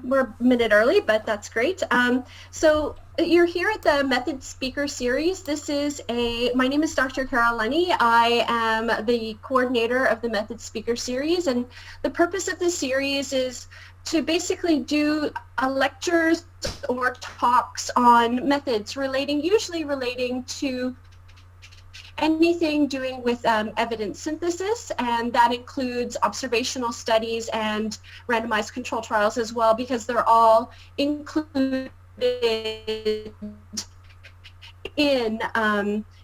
we're a minute early, but that's great. So you're here at the Method Speaker Series. My name is Dr. Carol Lenny. I am the coordinator of the Method Speaker Series, and the purpose of this series is to basically do lectures or talks on methods usually relating to anything doing with evidence synthesis, and that includes observational studies and randomized control trials as well, because they're all included in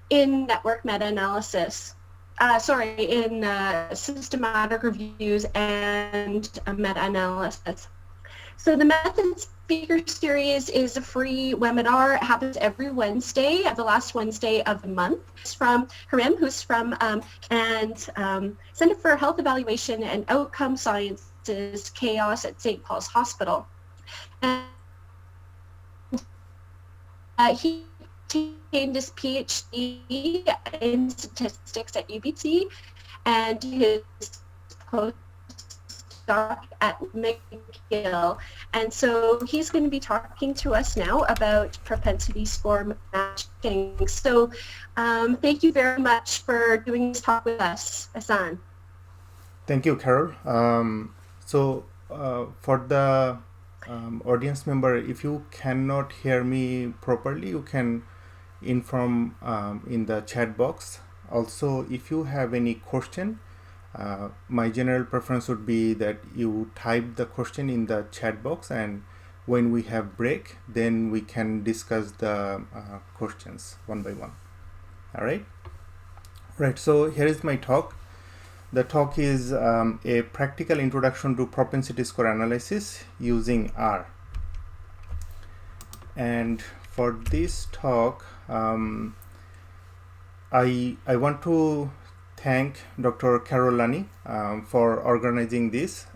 network meta-analysis. In systematic reviews and meta-analysis. So the Method Speaker Series is a free webinar. It happens every Wednesday, the last Wednesday of the month. It's from Karim, who's from Center for Health Evaluation and Outcome Sciences, CHAOS at St. Paul's Hospital. And he obtained his PhD in statistics at UBC and his postdoc at McGill, and so he's going to be talking to us now about propensity score matching. So thank you very much for doing this talk with us, Hassan. Thank you, Carol. For the audience member, if you cannot hear me properly, you can inform in the chat box. Also, if you have any question, my general preference would be that you type the question in the chat box, and when we have break, then we can discuss the questions one by one. All right. Right. So here is my talk. The talk is a practical introduction to propensity score analysis using R. And for this talk, I want to thank Dr. Carol Lenny for organizing this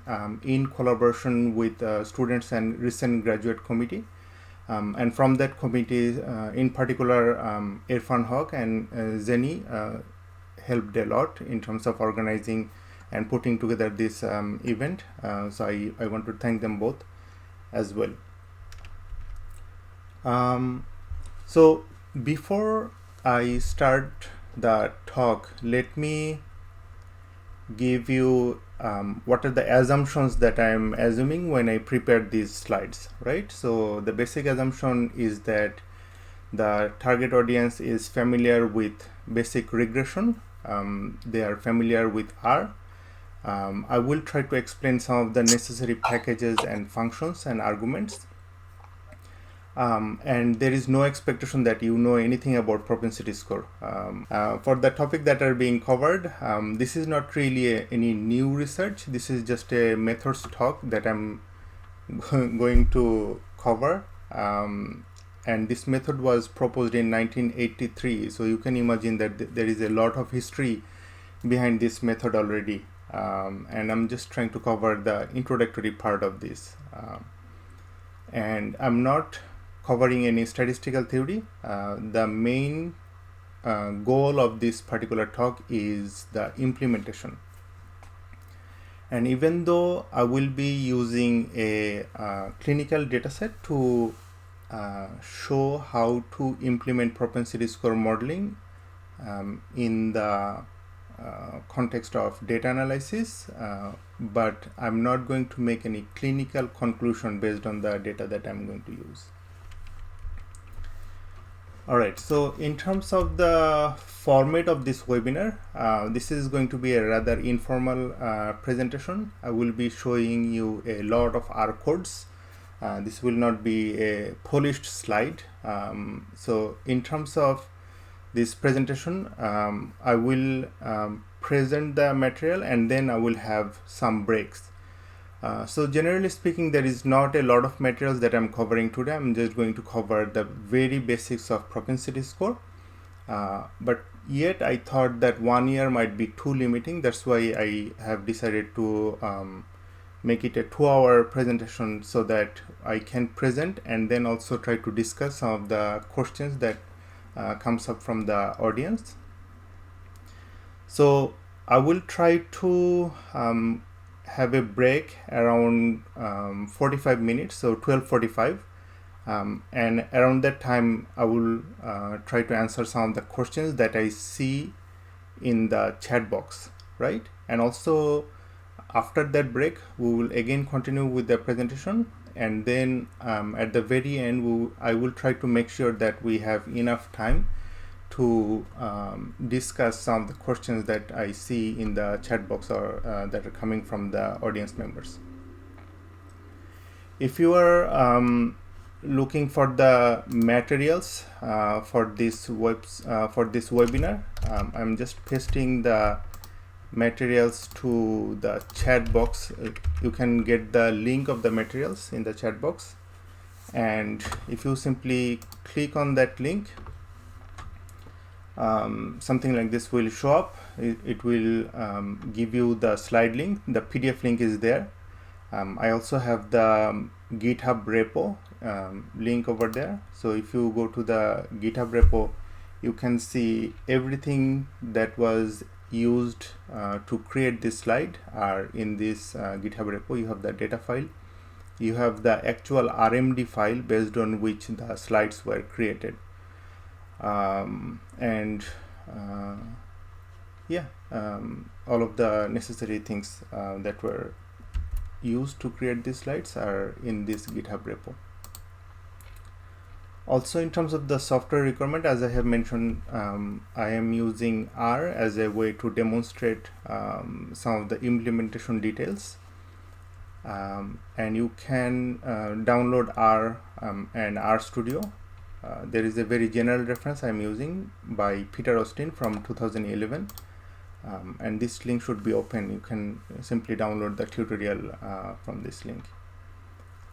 in collaboration with students and recent graduate committee. And from that committee, in particular, Irfan Haq and Zeni helped a lot in terms of organizing and putting together this event. So I want to thank them both as well. So before I start the talk, let me give you what are the assumptions that I'm assuming when I prepared these slides, right? So the basic assumption is that the target audience is familiar with basic regression. They are familiar with R. I will try to explain some of the necessary packages and functions and arguments. And there is no expectation that you know anything about propensity score. For the topic that are being covered, this is not really any new research. This is just a methods talk that I'm going to cover. And this method was proposed in 1983. So you can imagine that there is a lot of history behind this method already. And I'm just trying to cover the introductory part of this. And I'm not covering any statistical theory. The main goal of this particular talk is the implementation. And even though I will be using a clinical dataset to show how to implement propensity score modeling in the context of data analysis, but I'm not going to make any clinical conclusion based on the data that I'm going to use. Alright, so in terms of the format of this webinar, this is going to be a rather informal presentation. I will be showing you a lot of R codes. This will not be a polished slide. So in terms of this presentation, I will present the material and then I will have some breaks. So generally speaking, there is not a lot of materials that I'm covering today. I'm just going to cover the very basics of propensity score. But yet I thought that 1 year might be too limiting. That's why I have decided to make it a 2-hour presentation so that I can present and then also try to discuss some of the questions that comes up from the audience. So I will try to have a break around 45 minutes, so 12:45. And around that time, I will try to answer some of the questions that I see in the chat box, right? And also after that break, we will again continue with the presentation, and then at the very end, I will try to make sure that we have enough time to discuss some of the questions that I see in the chat box or that are coming from the audience members. If you are looking for the materials for this webinar, I'm just pasting the materials to the chat box. You can get the link of the materials in the chat box, and if you simply click on that link, something like this will show up. It will give you the slide link. The PDF link is there. I also have the GitHub repo link over there. So if you go to the GitHub repo, you can see everything that was used to create this slide are in this GitHub repo. You have the data file, you have the actual RMD file based on which the slides were created, and all of the necessary things that were used to create these slides are in this GitHub repo. Also, in terms of the software requirement, as I have mentioned, I am using R as a way to demonstrate some of the implementation details, and you can download R and RStudio. There is a very general reference I am using by Peter Austin from 2011, and this link should be open. You can simply download the tutorial from this link.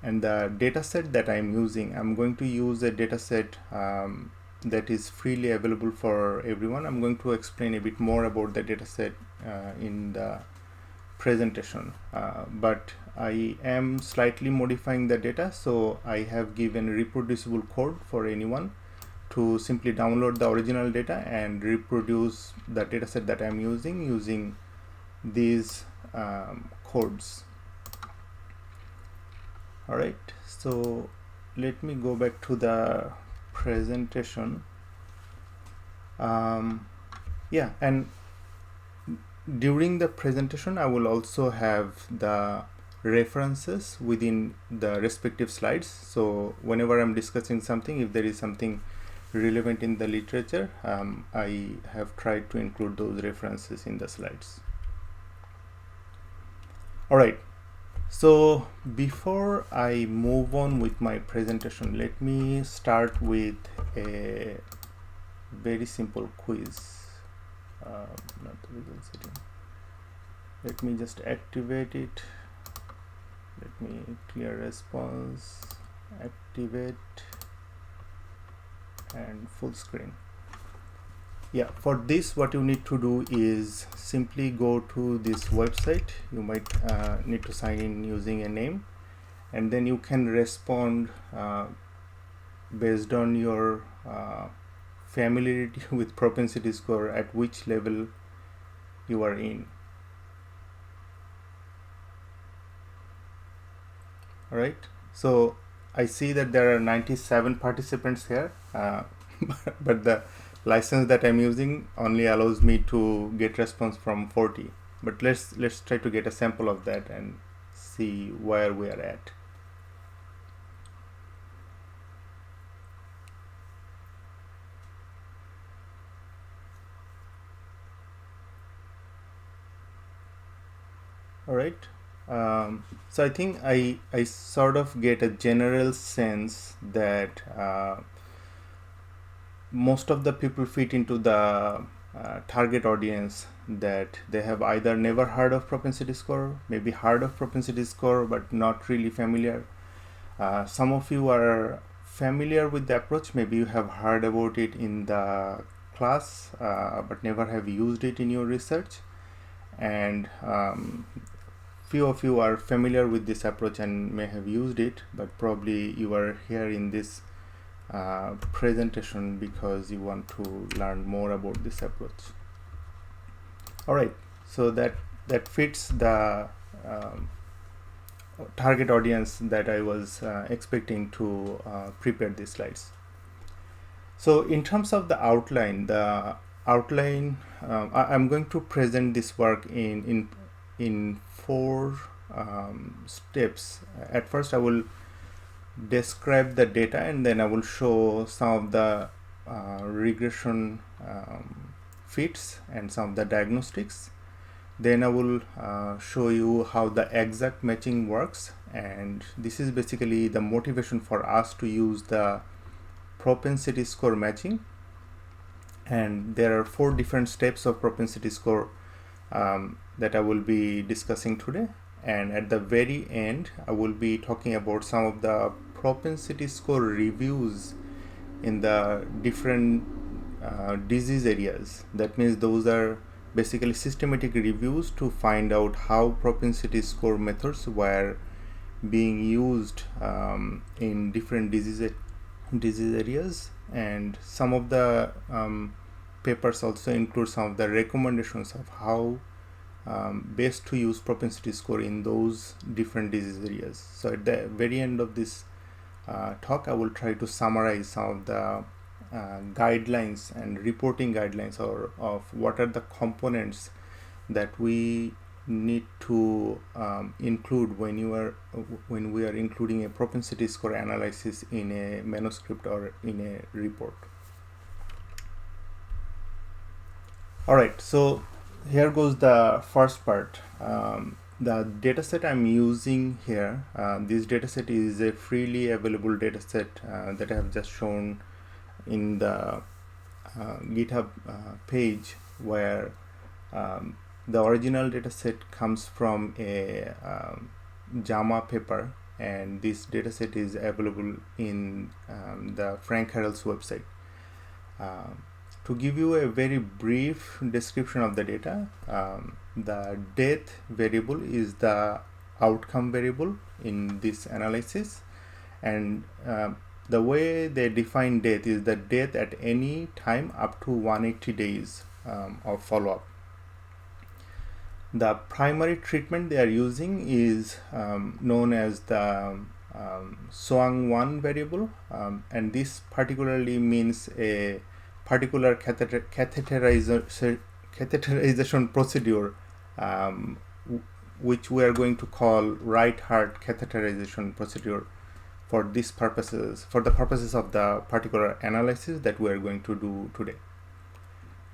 And the dataset that I'm using, I'm going to use a dataset that is freely available for everyone. I'm going to explain a bit more about the dataset in the presentation, but I am slightly modifying the data, so I have given reproducible code for anyone to simply download the original data and reproduce the dataset that I'm using these codes. All right, so let me go back to the presentation. And during the presentation, I will also have the references within the respective slides. So whenever I'm discussing something, if there is something relevant in the literature, I have tried to include those references in the slides. All right. So before I move on with my presentation, let me start with a very simple quiz. Not the result setting. Let me just activate it. Let me clear response, activate, and full screen. Yeah, for this what you need to do is simply go to this website. You might need to sign in using a name, and then you can respond based on your familiarity with propensity score, at which level you are in. All right, so I see that there are 97 participants here, but the license that I'm using only allows me to get response from 40, but let's try to get a sample of that and see where we are at. All right, so I think I sort of get a general sense that most of the people fit into the target audience, that they have either never heard of propensity score, maybe heard of propensity score but not really familiar. Some of you are familiar with the approach, maybe you have heard about it in the class but never have used it in your research, and few of you are familiar with this approach and may have used it, but probably you are here in this presentation because you want to learn more about this approach. All right, so that fits the target audience that I was expecting to prepare these slides. So in terms of the outline, I'm going to present this work in four steps. At first, I will describe the data, and then I will show some of the regression fits and some of the diagnostics. Then I will show you how the exact matching works, and this is basically the motivation for us to use the propensity score matching. And there are four different steps of propensity score that I will be discussing today. And at the very end, I will be talking about some of the propensity score reviews in the different disease areas. That means those are basically systematic reviews to find out how propensity score methods were being used in different disease areas. And some of the papers also include some of the recommendations of how best to use propensity score in those different disease areas. So at the very end of this talk, I will try to summarize some of the guidelines and reporting guidelines of what are the components that we need to include when we are including a propensity score analysis in a manuscript or in a report. All right, so here goes the first part. The dataset I'm using here, this dataset is a freely available dataset that I have just shown in the GitHub page, where the original dataset comes from a JAMA paper, and this dataset is available in the Frank Harrell's website. To give you a very brief description of the data, the death variable is the outcome variable in this analysis, and the way they define death is the death at any time up to 180 days of follow-up. The primary treatment they are using is known as the SOANG1 variable, and this particularly means a particular catheterization procedure, which we are going to call right heart catheterization procedure for the purposes of the particular analysis that we are going to do today.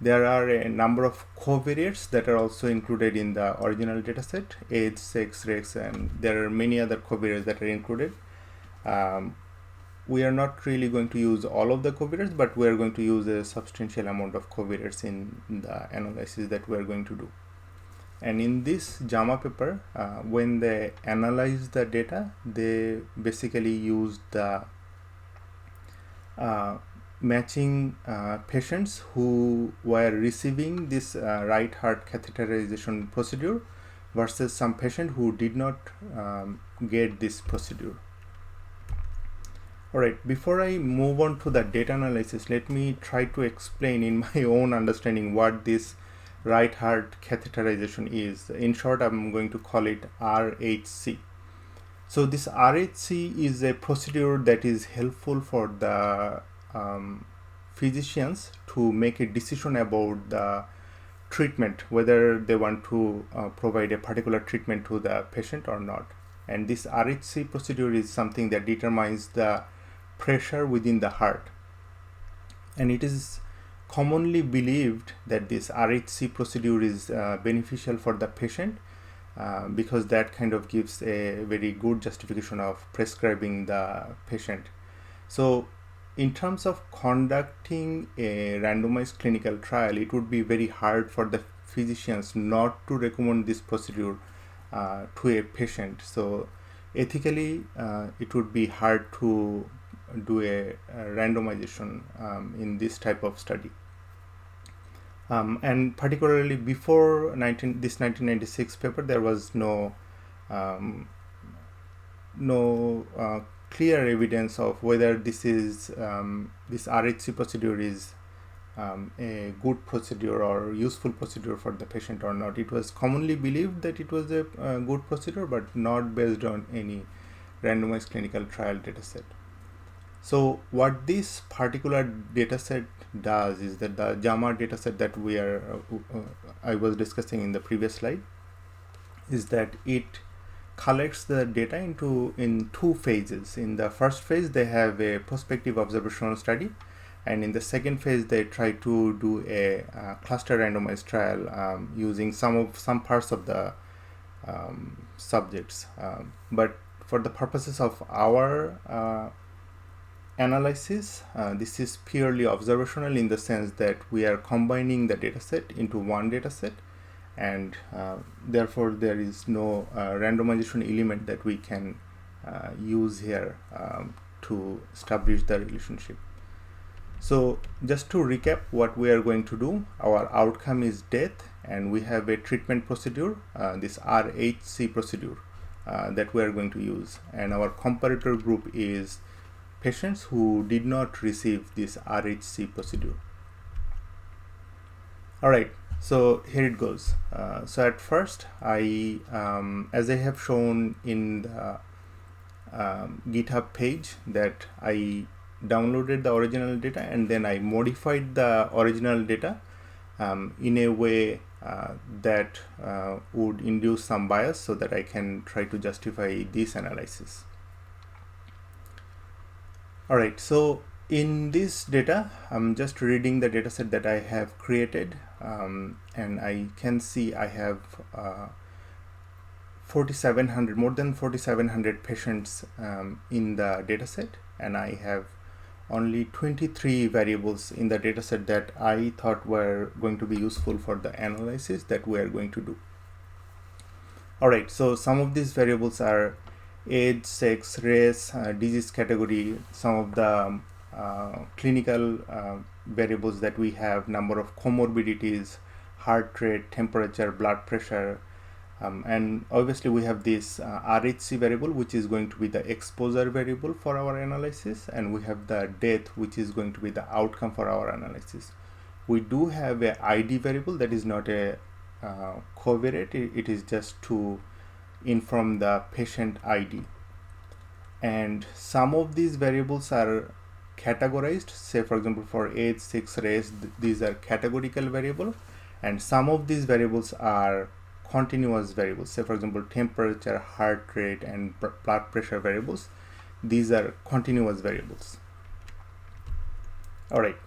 There are a number of covariates that are also included in the original dataset, age, sex, race, and there are many other covariates that are included. We are not really going to use all of the covariates, but we are going to use a substantial amount of covariates in the analysis that we are going to do. And in this JAMA paper, when they analyze the data, they basically used the matching patients who were receiving this right heart catheterization procedure versus some patient who did not get this procedure. Alright, before I move on to the data analysis, let me try to explain in my own understanding what this right heart catheterization is. In short, I'm going to call it RHC. So this RHC is a procedure that is helpful for the physicians to make a decision about the treatment, whether they want to provide a particular treatment to the patient or not. And this RHC procedure is something that determines the pressure within the heart, and it is commonly believed that this RHC procedure is beneficial for the patient because that kind of gives a very good justification of prescribing the patient. So in terms of conducting a randomized clinical trial, it would be very hard for the physicians not to recommend this procedure to a patient. So ethically, it would be hard to do a randomization in this type of study. And particularly before this 1996 paper, there was no clear evidence of whether this RHC procedure is a good procedure or useful procedure for the patient or not. It was commonly believed that it was a good procedure, but not based on any randomized clinical trial dataset. So what this particular dataset does is that the JAMA dataset that I was discussing in the previous slide, is that it collects the data in two phases. In the first phase, they have a prospective observational study, and in the second phase, they try to do a cluster randomized trial using some parts of the subjects. But for the purposes of our analysis, this is purely observational in the sense that we are combining the dataset into one dataset, and therefore there is no randomization element that we can use here to establish the relationship. So just to recap what we are going to do, our outcome is death, and we have a treatment procedure, this RHC procedure that we are going to use, and our comparator group is patients who did not receive this RHC procedure. Alright, so here it goes. So at first, as I have shown in the GitHub page, that I downloaded the original data and then I modified the original data in a way that would induce some bias so that I can try to justify this analysis. Alright, so in this data, I'm just reading the dataset that I have created, and I can see I have 4,700, more than 4,700 patients in the dataset, and I have only 23 variables in the dataset that I thought were going to be useful for the analysis that we are going to do. Alright, so some of these variables are age, sex, race, disease category, some of the clinical variables that we have, number of comorbidities, heart rate, temperature, blood pressure, and obviously we have this RHC variable, which is going to be the exposure variable for our analysis, and we have the death, which is going to be the outcome for our analysis. We do have a ID variable that is not a covariate, it is just to inform the patient ID. And some of these variables are categorized, say for example for age, sex, race, these are categorical variable, and some of these variables are continuous variables, say for example temperature, heart rate, and blood pressure variables. These are continuous variables. Alright,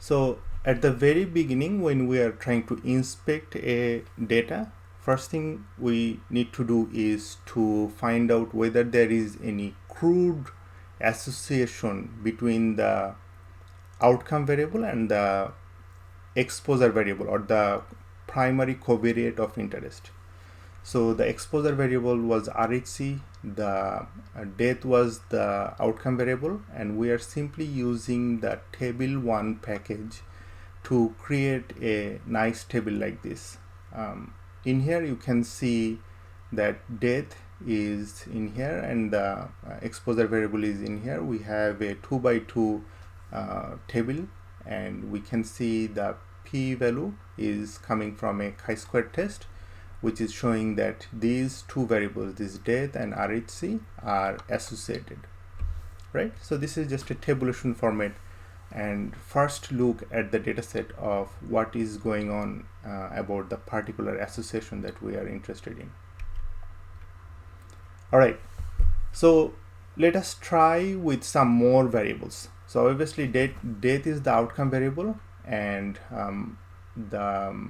so at the very beginning, when we are trying to inspect a data, first thing we need to do is to find out whether there is any crude association between the outcome variable and the exposure variable, or the primary covariate of interest. So the exposure variable was RHC, the death was the outcome variable, and we are simply using the table 1 package to create a nice table like this. In here you can see that death is in here and the exposure variable is in here. We have a 2x2 table, and we can see the p-value is coming from a chi-square test, which is showing that these two variables, this death and RHC, are associated, right? So this is just a tabulation format and first look at the dataset of what is going on about the particular association that we are interested in. Alright, so let us try with some more variables. So obviously death is the outcome variable, and the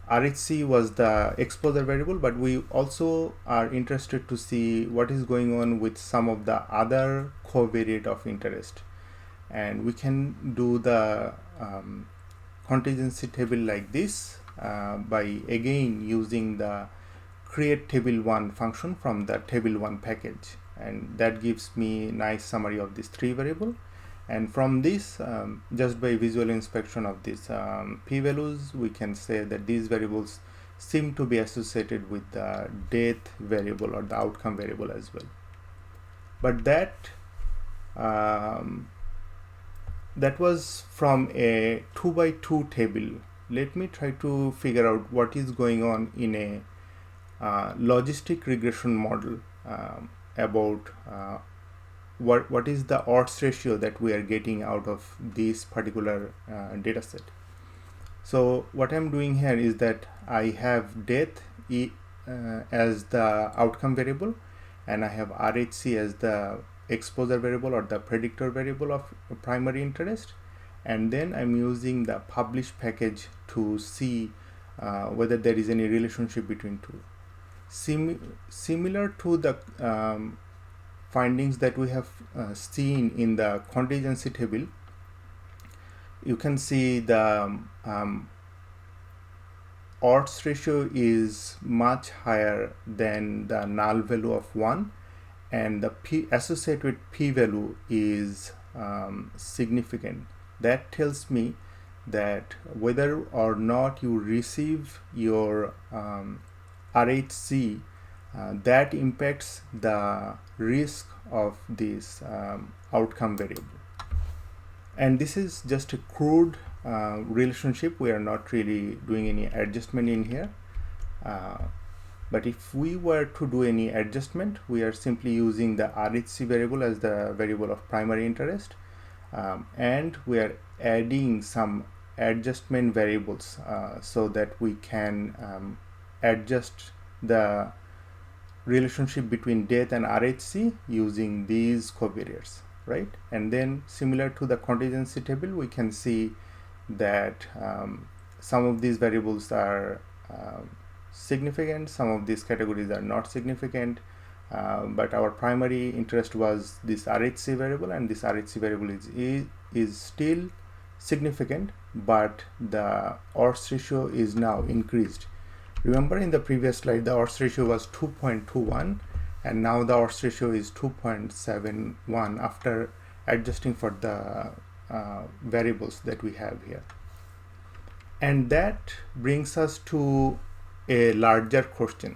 RHC was the exposure variable, but we also are interested to see what is going on with some of the other covariate of interest, and we can do the contingency table like this by again using the create table 1 function from the table 1 package, and that gives me nice summary of these three variable. And from this, just by visual inspection of these p-values, we can say that these variables seem to be associated with the death variable or the outcome variable as well. But that that was from a 2 by 2 table. Let me try to figure out what is going on in a logistic regression model about what is the odds ratio that we are getting out of this particular data set. So what I'm doing here is that I have death as the outcome variable, and I have RHC as the exposure variable or the predictor variable of primary interest, and then I'm using the publish package to see whether there is any relationship between two. Similar to the findings that we have seen in the contingency table, you can see the odds ratio is much higher than the null value of 1, and the p associated with p-value is significant. That tells me that whether or not you receive your RHC, that impacts the risk of this outcome variable. And this is just a crude relationship. We are not really doing any adjustment in here. But if we were to do any adjustment, we are simply using the RHC variable as the variable of primary interest, and we are adding some adjustment variables so that we can adjust the relationship between death and RHC using these covariates, right? And then similar to the contingency table, we can see that some of these variables are significant, some of these categories are not significant, but our primary interest was this RHC variable, and this RHC variable is still significant, but the odds ratio is now increased. Remember, in the previous slide the odds ratio was 2.21, and now the odds ratio is 2.71 after adjusting for the variables that we have here. And that brings us to a larger question.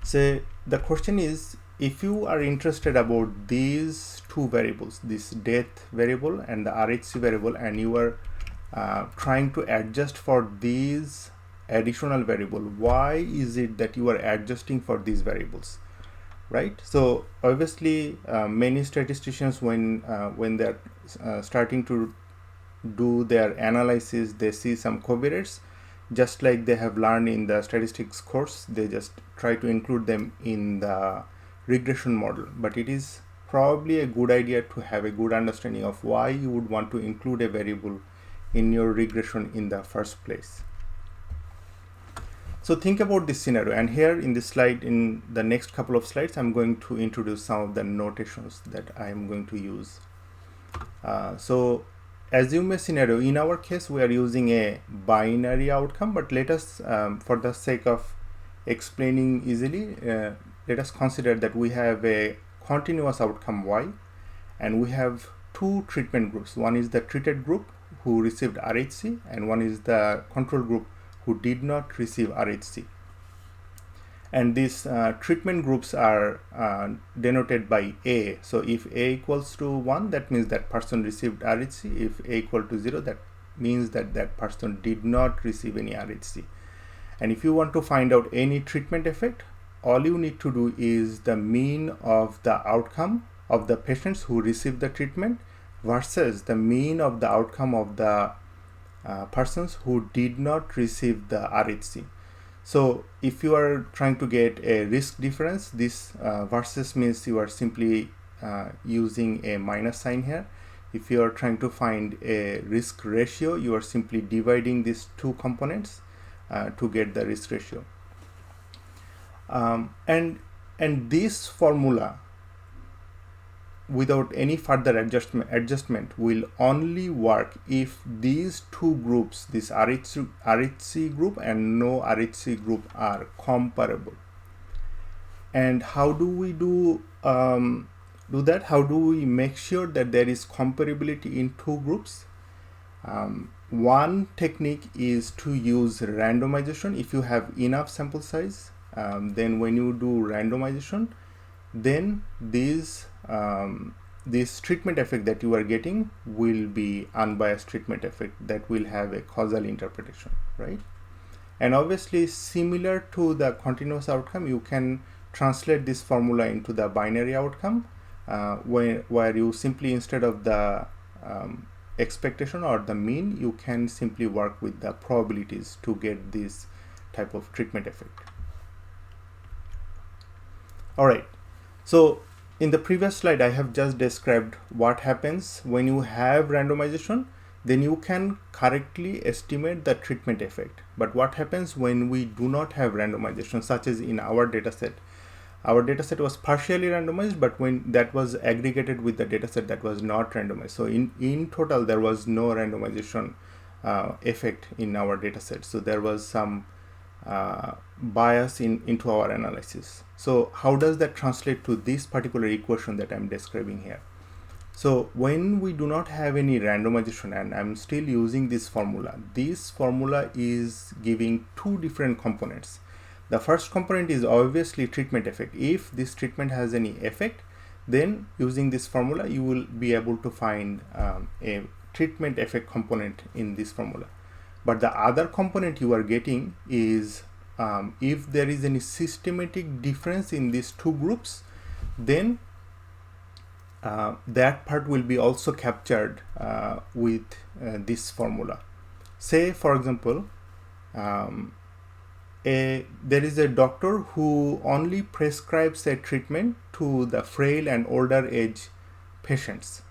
So the question is, if you are interested about these two variables, this death variable and the RHC variable, and you are trying to adjust for these additional variable, why is it that you are adjusting for these variables, right? So obviously many statisticians, when they're starting to do their analysis, they see some covariates, just like they have learned in the statistics course. They just try to include them in the regression model, but it is probably a good idea to have a good understanding of why you would want to include a variable in your regression in the first place. So think about this scenario, and here in this slide, in the next couple of slides, I'm going to introduce some of the notations that I am going to use. So assume a scenario. In our case, we are using a binary outcome, but let us, for the sake of explaining easily, let us consider that we have a continuous outcome y, and we have two treatment groups. One is the treated group who received RHC, and one is the control group who did not receive RHC. And these treatment groups are denoted by A. So if A equals to 1, that means that person received RHC. If A equal to 0, that means that that person did not receive any RHC. And if you want to find out any treatment effect, all you need to do is the mean of the outcome of the patients who received the treatment versus the mean of the outcome of the persons who did not receive the RHC. So if you are trying to get a risk difference, this versus means you are simply using a minus sign here. If you are trying to find a risk ratio, you are simply dividing these two components to get the risk ratio. And this formula, without any further adjustment, will only work if these two groups, this RHC group and no RHC group, are comparable. And how do we do that? How do we make sure that there is comparability in two groups? One technique is to use randomization. If you have enough sample size, then when you do randomization, then these this treatment effect that you are getting will be unbiased treatment effect that will have a causal interpretation, right? And obviously, similar to the continuous outcome, you can translate this formula into the binary outcome, where you simply, instead of the expectation or the mean, you can simply work with the probabilities to get this type of treatment effect. All right. So in the previous slide, I have just described what happens when you have randomization. Then you can correctly estimate the treatment effect. But what happens when we do not have randomization, such as in our dataset? Our dataset was partially randomized, but when that was aggregated with the dataset that was not randomized. So in total, there was no randomization effect in our dataset. So there was some bias into our analysis. So how does that translate to this particular equation that I'm describing here? So when we do not have any randomization, and I'm still using this formula is giving two different components. The first component is obviously treatment effect. If this treatment has any effect, then using this formula, you will be able to find a treatment effect component in this formula. But the other component you are getting is if there is any systematic difference in these two groups, then that part will be also captured with this formula. Say, for example, there is a doctor who only prescribes a treatment to the frail and older age patients.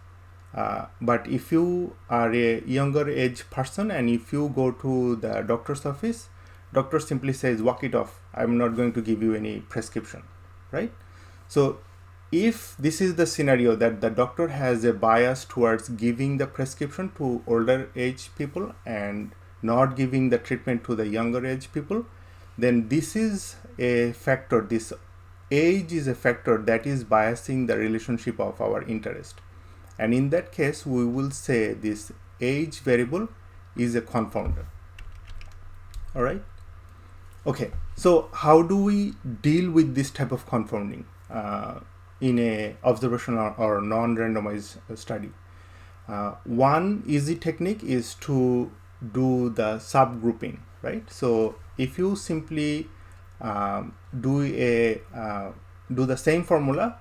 But if you are a younger age person and if you go to the doctor's office, doctor simply says, walk it off. I'm not going to give you any prescription, right? So if this is the scenario that the doctor has a bias towards giving the prescription to older age people and not giving the treatment to the younger age people, then this is a factor. This age is a factor that is biasing the relationship of our interest. And in that case, we will say this age variable is a confounder. All right. Okay. So how do we deal with this type of confounding in a observational or non-randomized study? One easy technique is to do the subgrouping, right? So if you simply do the same formula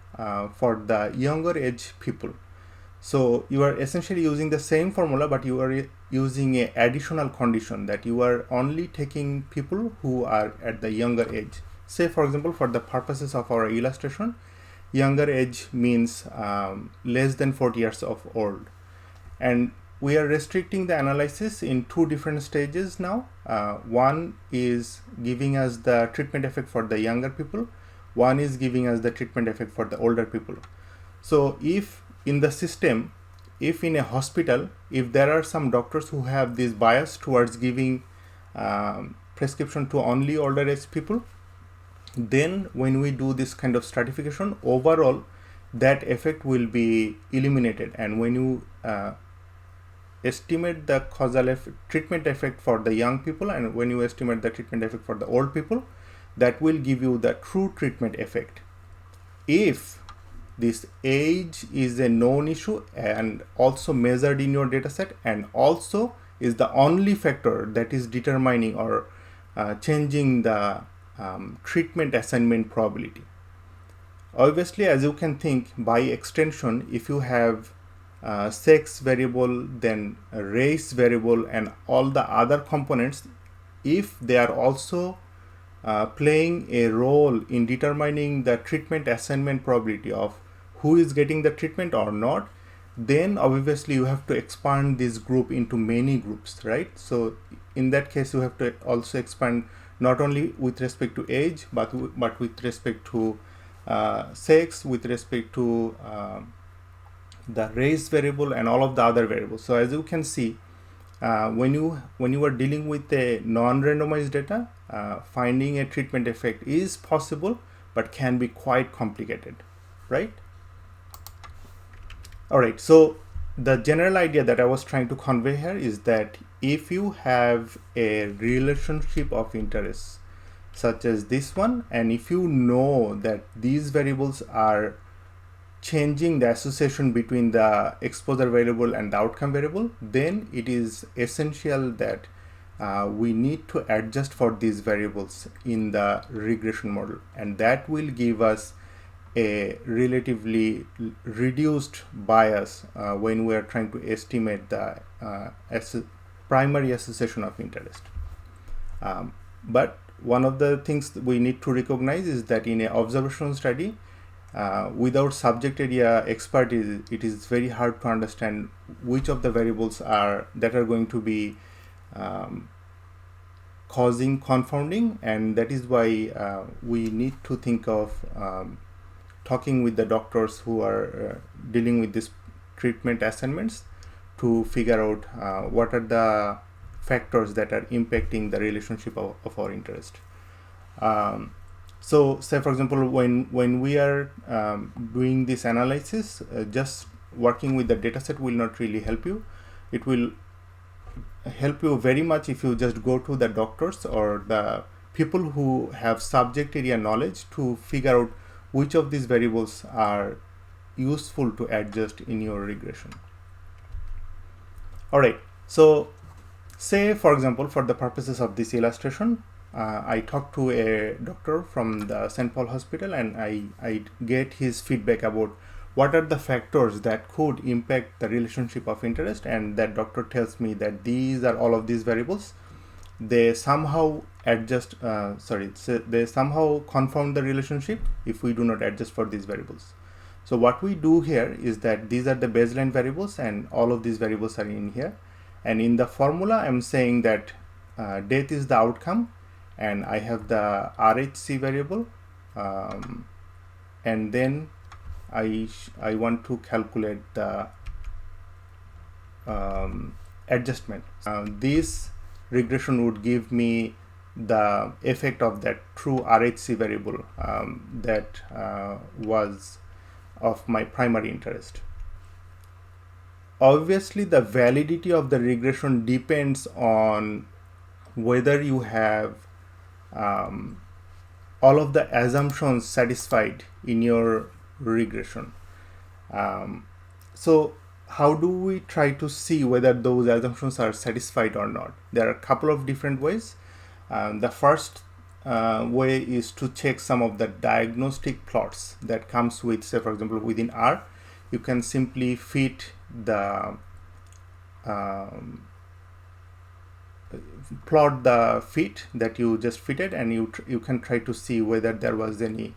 for the younger age people, so you are essentially using the same formula, but you are using an additional condition that you are only taking people who are at the younger age. Say, for example, for the purposes of our illustration, younger age means less than 40 years of old. And we are restricting the analysis in two different stages now. One is giving us the treatment effect for the younger people. One is giving us the treatment effect for the older people. So if in the system, if in a hospital, if there are some doctors who have this bias towards giving prescription to only older age people, then when we do this kind of stratification, overall that effect will be eliminated. And when you estimate the causal treatment effect for the young people, and when you estimate the treatment effect for the old people, that will give you the true treatment effect. If this age is a known issue and also measured in your dataset, and also is the only factor that is determining or changing the treatment assignment probability. Obviously, as you can think, by extension, if you have sex variable, then a race variable, and all the other components, if they are also playing a role in determining the treatment assignment probability of who is getting the treatment or not, then obviously you have to expand this group into many groups, right? So in that case, you have to also expand not only with respect to age, but with respect to sex, with respect to the race variable, and all of the other variables. So as you can see, when you are dealing with a non-randomized data, finding a treatment effect is possible, but can be quite complicated, right? All right, so the general idea that I was trying to convey here is that if you have a relationship of interest such as this one, and if you know that these variables are changing the association between the exposure variable and the outcome variable, then it is essential that we need to adjust for these variables in the regression model, and that will give us a relatively reduced bias when we are trying to estimate the primary association of interest. But one of the things that we need to recognize is that in an observational study, without subject area expertise, it is very hard to understand which of the variables are going to be causing confounding, and that is why we need to think of talking with the doctors who are dealing with these treatment assignments to figure out what are the factors that are impacting the relationship of our interest. So say for example, when we are doing this analysis, just working with the dataset will not really help you. It will help you very much if you just go to the doctors or the people who have subject area knowledge to figure out which of these variables are useful to adjust in your regression. Alright, so say for example, for the purposes of this illustration, I talked to a doctor from the St. Paul Hospital, and I get his feedback about what are the factors that could impact the relationship of interest, and that doctor tells me that these are all of these variables. They somehow they somehow confound the relationship if we do not adjust for these variables. So what we do here is that these are the baseline variables, and all of these variables are in here. And in the formula, I'm saying that death is the outcome, and I have the RHC variable, and then I want to calculate the adjustment. This regression would give me the effect of that true RHC variable that was of my primary interest. Obviously, the validity of the regression depends on whether you have all of the assumptions satisfied in your regression. So how do we try to see whether those assumptions are satisfied or not? There are a couple of different ways. The first way is to check some of the diagnostic plots that comes with, say for example, within R. You can simply fit the plot the fit that you just fitted, and you can try to see whether there was any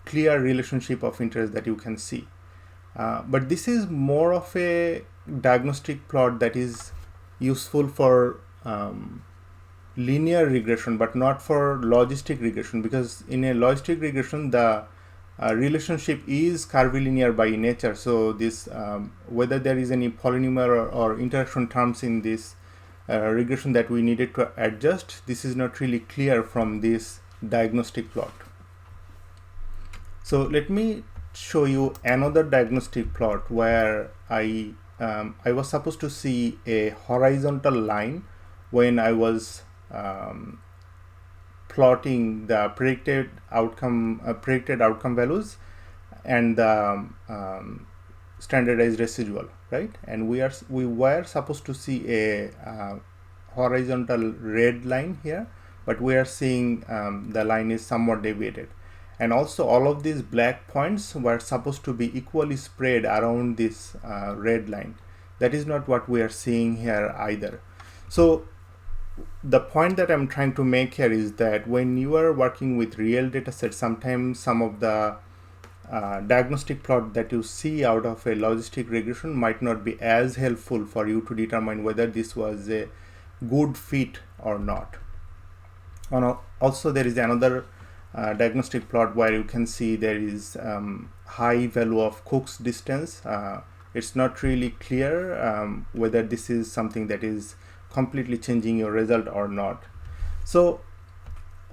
clear relationship of interest that you can see. But this is more of a diagnostic plot that is useful for linear regression, but not for logistic regression, because in a logistic regression the relationship is curvilinear by nature. So this whether there is any polynomial or interaction terms in this regression that we needed to adjust, this is not really clear from this diagnostic plot. So let me show you another diagnostic plot where I was supposed to see a horizontal line when I was plotting the predicted outcome values and the standardized residual, right? And we were supposed to see a horizontal red line here, but we are seeing the line is somewhat deviated. And also all of these black points were supposed to be equally spread around this red line. That is not what we are seeing here either. So the point that I'm trying to make here is that when you are working with real data sets, sometimes some of the diagnostic plot that you see out of a logistic regression might not be as helpful for you to determine whether this was a good fit or not. Also, there is another diagnostic plot where you can see there is high value of Cook's distance. It's not really clear whether this is something that is completely changing your result or not. So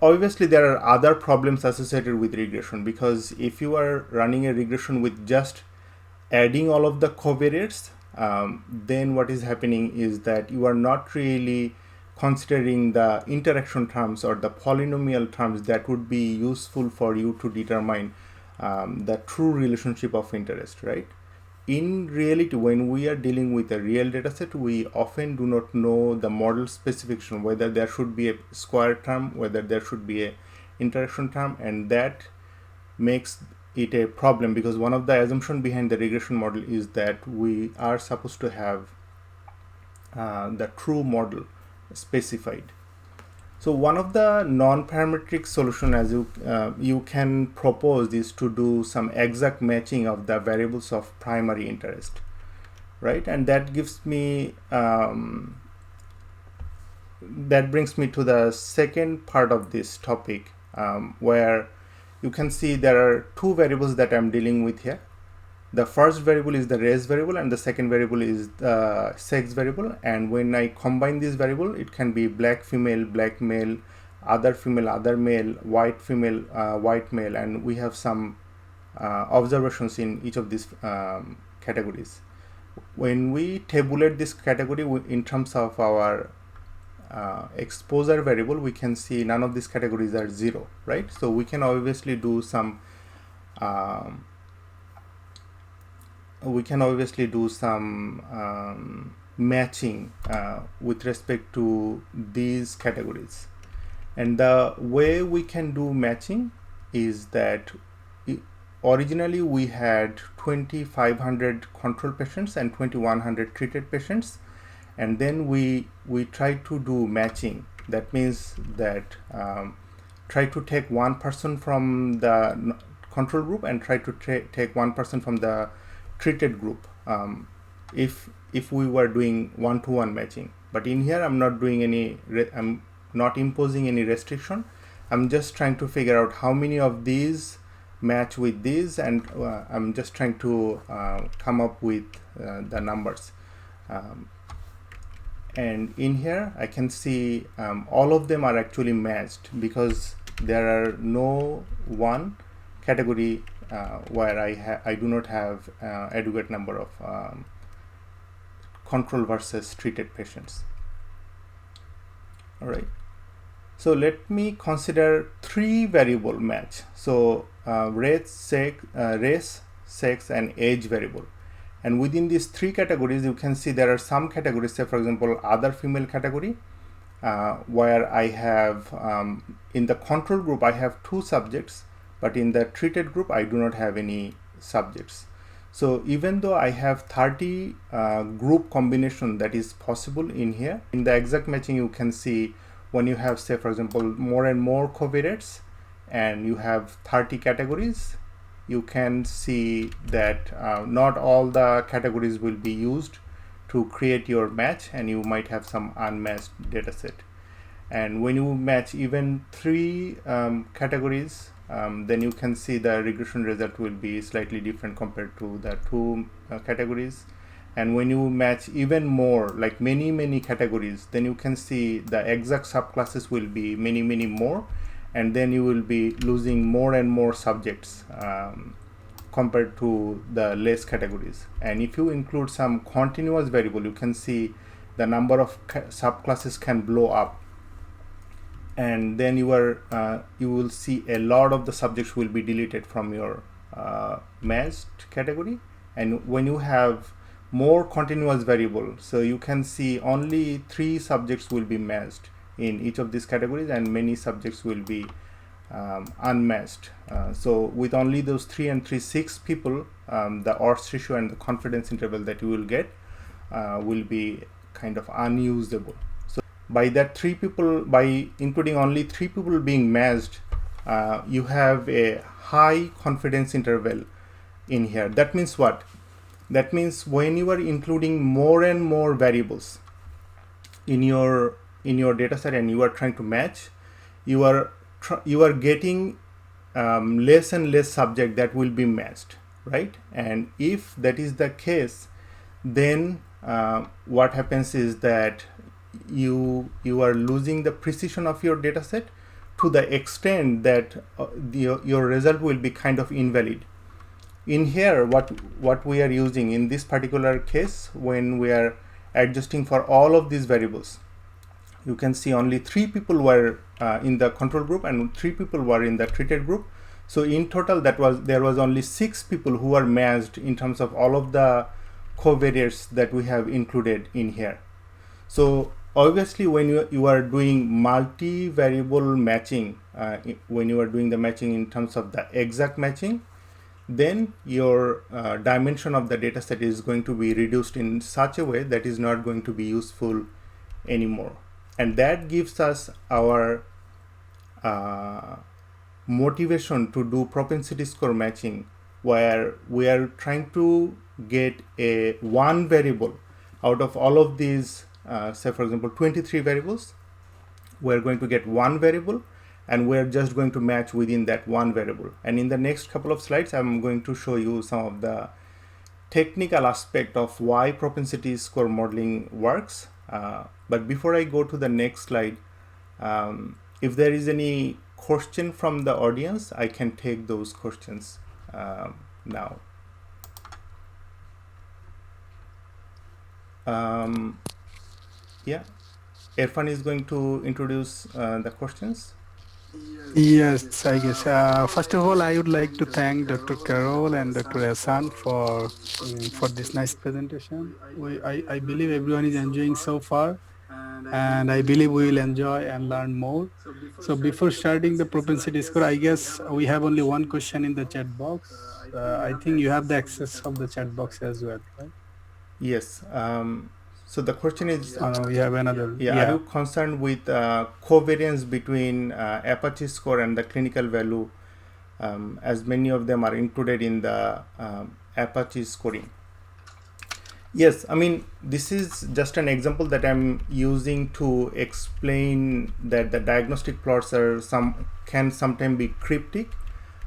obviously there are other problems associated with regression, because if you are running a regression with just adding all of the covariates, then what is happening is that you are not really considering the interaction terms or the polynomial terms that would be useful for you to determine the true relationship of interest, right? In reality, when we are dealing with a real data set, we often do not know the model specification, whether there should be a square term, whether there should be a interaction term, and that makes it a problem, because one of the assumptions behind the regression model is that we are supposed to have the true model specified. So one of the non-parametric solution, as you can propose, is to do some exact matching of the variables of primary interest, right? And that gives me that brings me to the second part of this topic, where you can see there are two variables that I'm dealing with here. The first variable is the race variable, and the second variable is the sex variable. And when I combine this variable, it can be black female, black male, other female, other male, white female, white male, and we have some observations in each of these categories. When we tabulate this category in terms of our exposure variable, we can see none of these categories are 0, right? So we can obviously do some matching with respect to these categories. And the way we can do matching is that originally we had 2,500 control patients and 2,100 treated patients, and then we tried to do matching. That means that try to take one person from the control group and try to take one person from the treated group, if we were doing one-to-one matching. But in here I'm not doing any I'm not imposing any restriction. I'm just trying to figure out how many of these match with these, and I'm just trying to come up with the numbers. And in here I can see all of them are actually matched, because there are no one category where I do not have adequate number of control versus treated patients. All right. So let me consider 3 variable match. So race, sex, and age variable. And within these 3 categories, you can see there are some categories, say for example, other female category, where I have in the control group I have 2 subjects, but in the treated group I do not have any subjects. So even though I have 30 group combination that is possible in here, in the exact matching you can see when you have, say for example, more and more covariates and you have 30 categories, you can see that not all the categories will be used to create your match, and you might have some unmatched data set. And when you match even 3 categories, then you can see the regression result will be slightly different compared to the 2 categories. And when you match even more, like many categories, then you can see the exact subclasses will be many more, and then you will be losing more and more subjects compared to the less categories. And if you include some continuous variable, you can see the number of subclasses can blow up, and then you will see a lot of the subjects will be deleted from your matched category. And when you have more continuous variable, so you can see only 3 subjects will be matched in each of these categories, and many subjects will be unmatched. So with only those 3 and 3, 6 people, the odds ratio and the confidence interval that you will get will be kind of unusable. So by that 3 people, by including only 3 people being matched, you have a high confidence interval in here. That means what? That means when you are including more and more variables in your data set and you are trying to match, you are getting less and less subject that will be matched, right? And if that is the case, then what happens is that you are losing the precision of your data set to the extent that your result will be kind of invalid. In here, what we are using in this particular case, when we are adjusting for all of these variables, you can see only 3 people were in the control group and 3 people were in the treated group. So in total, there was only 6 people who were matched in terms of all of the covariates that we have included in here. So obviously, when you are doing multi-variable matching, when you are doing the matching in terms of the exact matching, then your dimension of the dataset is going to be reduced in such a way that is not going to be useful anymore. And that gives us our motivation to do propensity score matching, where we are trying to get a one variable out of all of these, say for example 23 variables. We're going to get one variable and we're just going to match within that one variable. And in the next couple of slides, I'm going to show you some of the technical aspect of why propensity score modeling works. But before I go to the next slide, if there is any question from the audience, I can take those questions now. Yeah, Irfan is going to introduce the questions. Yes, I guess. First of all, I would like to thank Dr. Carol and Dr. Hassan for this nice presentation. I believe everyone is enjoying so far, and I believe we will enjoy and learn more. So before starting the propensity score, I guess we have only one question in the chat box. I think you have the access of the chat box as well, right? Yes. So the question is, Oh, no, we have another. are you concerned with covariance between Apache score and the clinical value, as many of them are included in the Apache scoring? Yes, I mean, this is just an example that I'm using to explain that the diagnostic plots can sometimes be cryptic.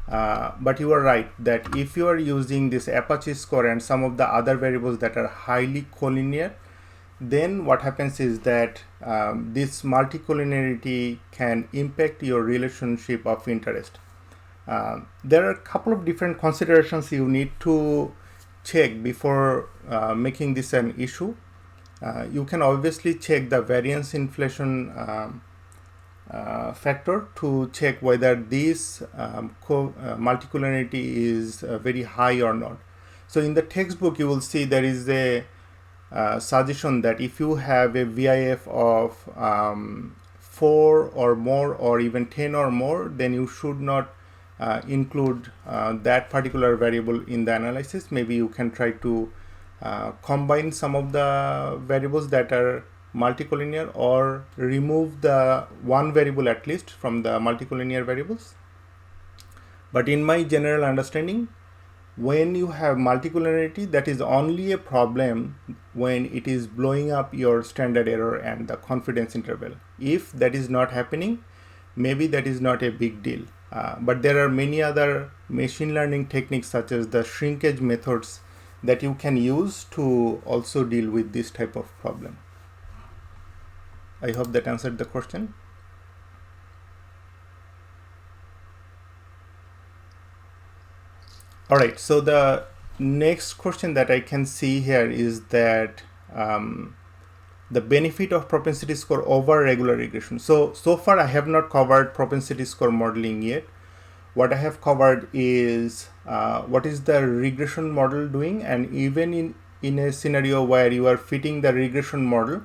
But you are right that if you are using this Apache score and some of the other variables that are highly collinear, then what happens is that this multicollinearity can impact your relationship of interest. There are a couple of different considerations you need to check before making this an issue. You can obviously check the variance inflation factor to check whether this multicollinearity is very high or not. So in the textbook, you will see there is a suggestion that if you have a VIF of 4 or more or even 10 or more, then you should not include that particular variable in the analysis. Maybe you can try to combine some of the variables that are multicollinear or remove the one variable at least from the multicollinear variables. But in my general understanding, when you have multicollinearity, that is only a problem when it is blowing up your standard error and the confidence interval. If that is not happening, maybe that is not a big deal. But there are many other machine learning techniques such as the shrinkage methods that you can use to also deal with this type of problem. I hope that answered the question. All right, so the next question that I can see here is that the benefit of propensity score over regular regression. So far I have not covered propensity score modeling yet. What I have covered is what is the regression model doing, and even in a scenario where you are fitting the regression model,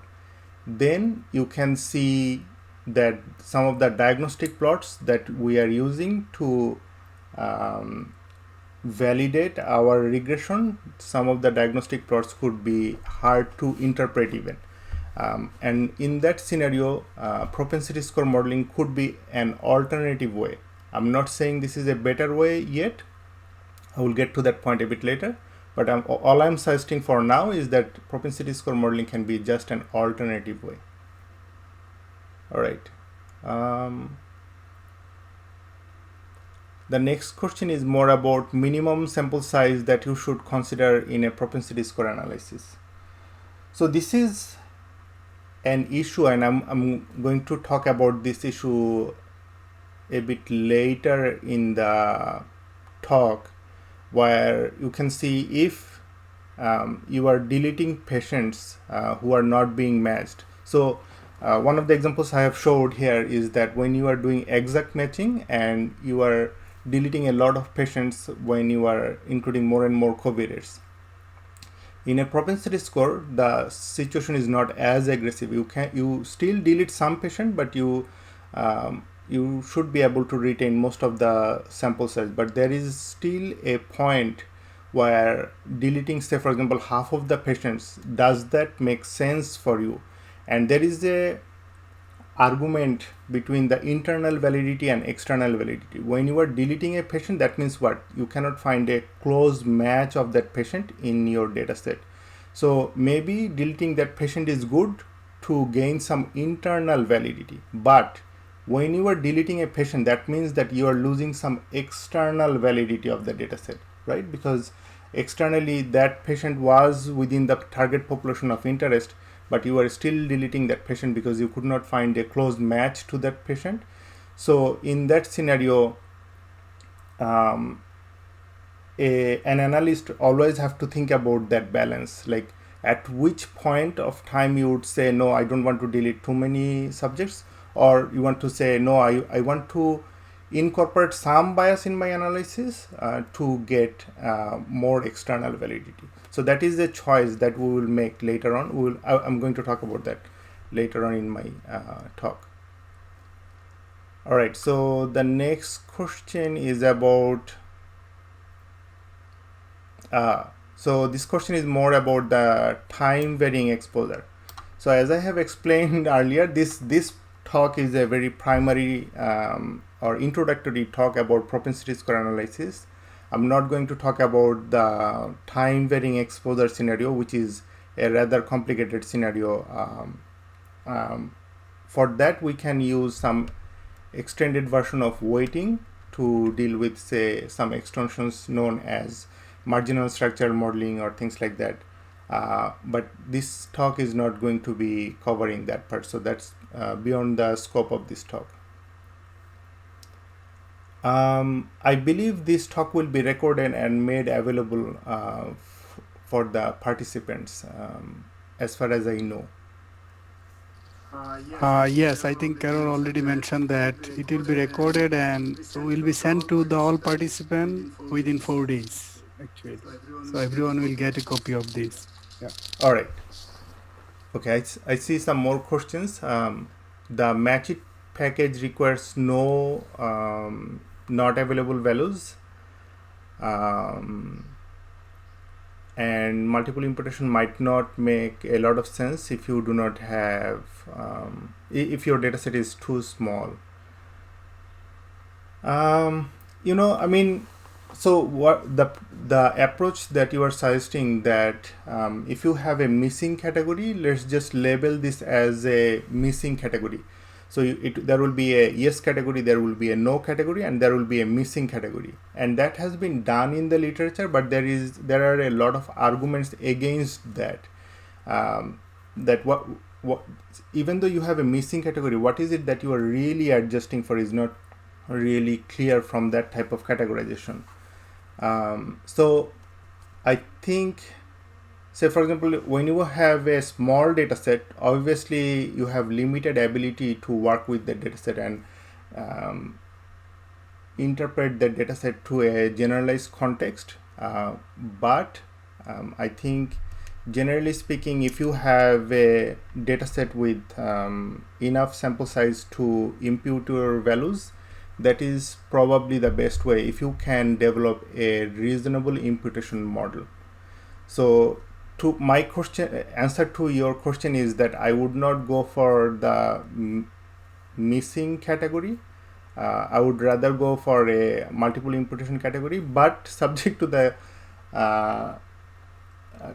then you can see that some of the diagnostic plots that we are using to validate our regression, some of the diagnostic plots could be hard to interpret even. And in that scenario, propensity score modeling could be an alternative way. I'm not saying this is a better way yet. I will get to that point a bit later. But all I'm suggesting for now is that propensity score modeling can be just an alternative way. All right. The next question is more about minimum sample size that you should consider in a propensity score analysis. So this is an issue, and I'm going to talk about this issue a bit later in the talk, where you can see if you are deleting patients who are not being matched. So one of the examples I have showed here is that when you are doing exact matching and you are deleting a lot of patients when you are including more and more covariates. In a propensity score, the situation is not as aggressive. You still delete some patient, but you should be able to retain most of the sample size. But there is still a point where deleting, say for example, half of the patients, does that make sense for you? And there is a argument between the internal validity and external validity. When you are deleting a patient, that means what? You cannot find a close match of that patient in your data set. So maybe deleting that patient is good to gain some internal validity. But when you are deleting a patient, that means that you are losing some external validity of the data set, right? Because externally that patient was within the target population of interest, but you are still deleting that patient because you could not find a close match to that patient. So in that scenario, an analyst always have to think about that balance, like at which point of time you would say, no, I don't want to delete too many subjects, or you want to say, no, I want to incorporate some bias in my analysis to get more external validity. So that is a choice that we will make later on. I'm going to talk about that later on in my talk. All right, so the next question is about so this question is more about the time varying exposure. So as I have explained earlier, this talk is a very primary or introductory talk about propensity score analysis. I'm not going to talk about the time varying exposure scenario, which is a rather complicated scenario. For that, we can use some extended version of weighting to deal with, say, some extensions known as marginal structure modeling or things like that. But this talk is not going to be covering that part, so that's beyond the scope of this talk. I believe this talk will be recorded and made available for the participants, as far as I know. Yes, I think Carol already mentioned that it will be recorded and will be sent to the all participants within 4 days, actually. So everyone will get a copy of this. Yeah. All right. Okay, I see some more questions. The match it package requires no not available values, and multiple imputation might not make a lot of sense if you do not have if your dataset is too small. I mean, so what the approach that you are suggesting, that if you have a missing category, let's just label this as a missing category. So there will be a yes category, there will be a no category, and there will be a missing category. And that has been done in the literature, but there are a lot of arguments against that. That what even though you have a missing category, what is it that you are really adjusting for is not really clear from that type of categorization. So I think, say for example, when you have a small data set, obviously you have limited ability to work with the data set and interpret the data set to a generalized context. But I think generally speaking, if you have a data set with enough sample size to impute your values, that is probably the best way if you can develop a reasonable imputation model. So to my answer to your question is that I would not go for the missing category. I would rather go for a multiple imputation category, but subject to the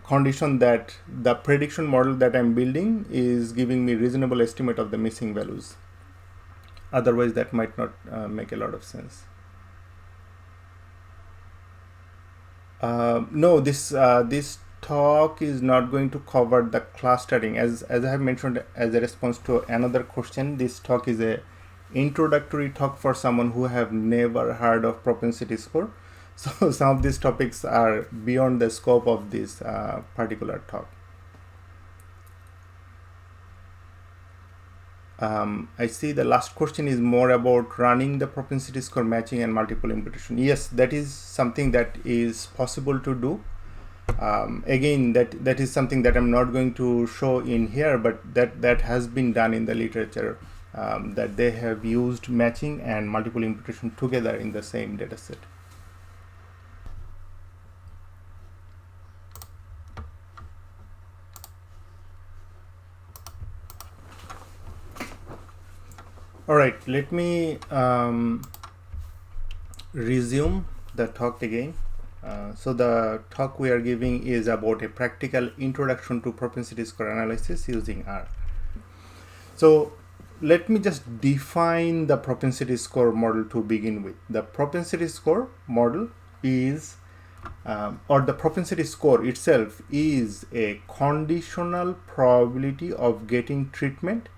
condition that the prediction model that I'm building is giving me reasonable estimate of the missing values. Otherwise, that might not make a lot of sense. No, this talk is not going to cover the clustering. As I have mentioned as a response to another question, this talk is a introductory talk for someone who have never heard of propensity score. So some of these topics are beyond the scope of this particular talk. I see the last question is more about running the propensity score matching and multiple imputation. Yes, that is something that is possible to do. Again, that is something that I'm not going to show in here, but that has been done in the literature, that they have used matching and multiple imputation together in the same data set. All right, let me resume the talk again. So the talk we are giving is about a practical introduction to propensity score analysis using R. So let me just define the propensity score model to begin with. The propensity score model is, or the propensity score itself is a conditional probability of getting treatment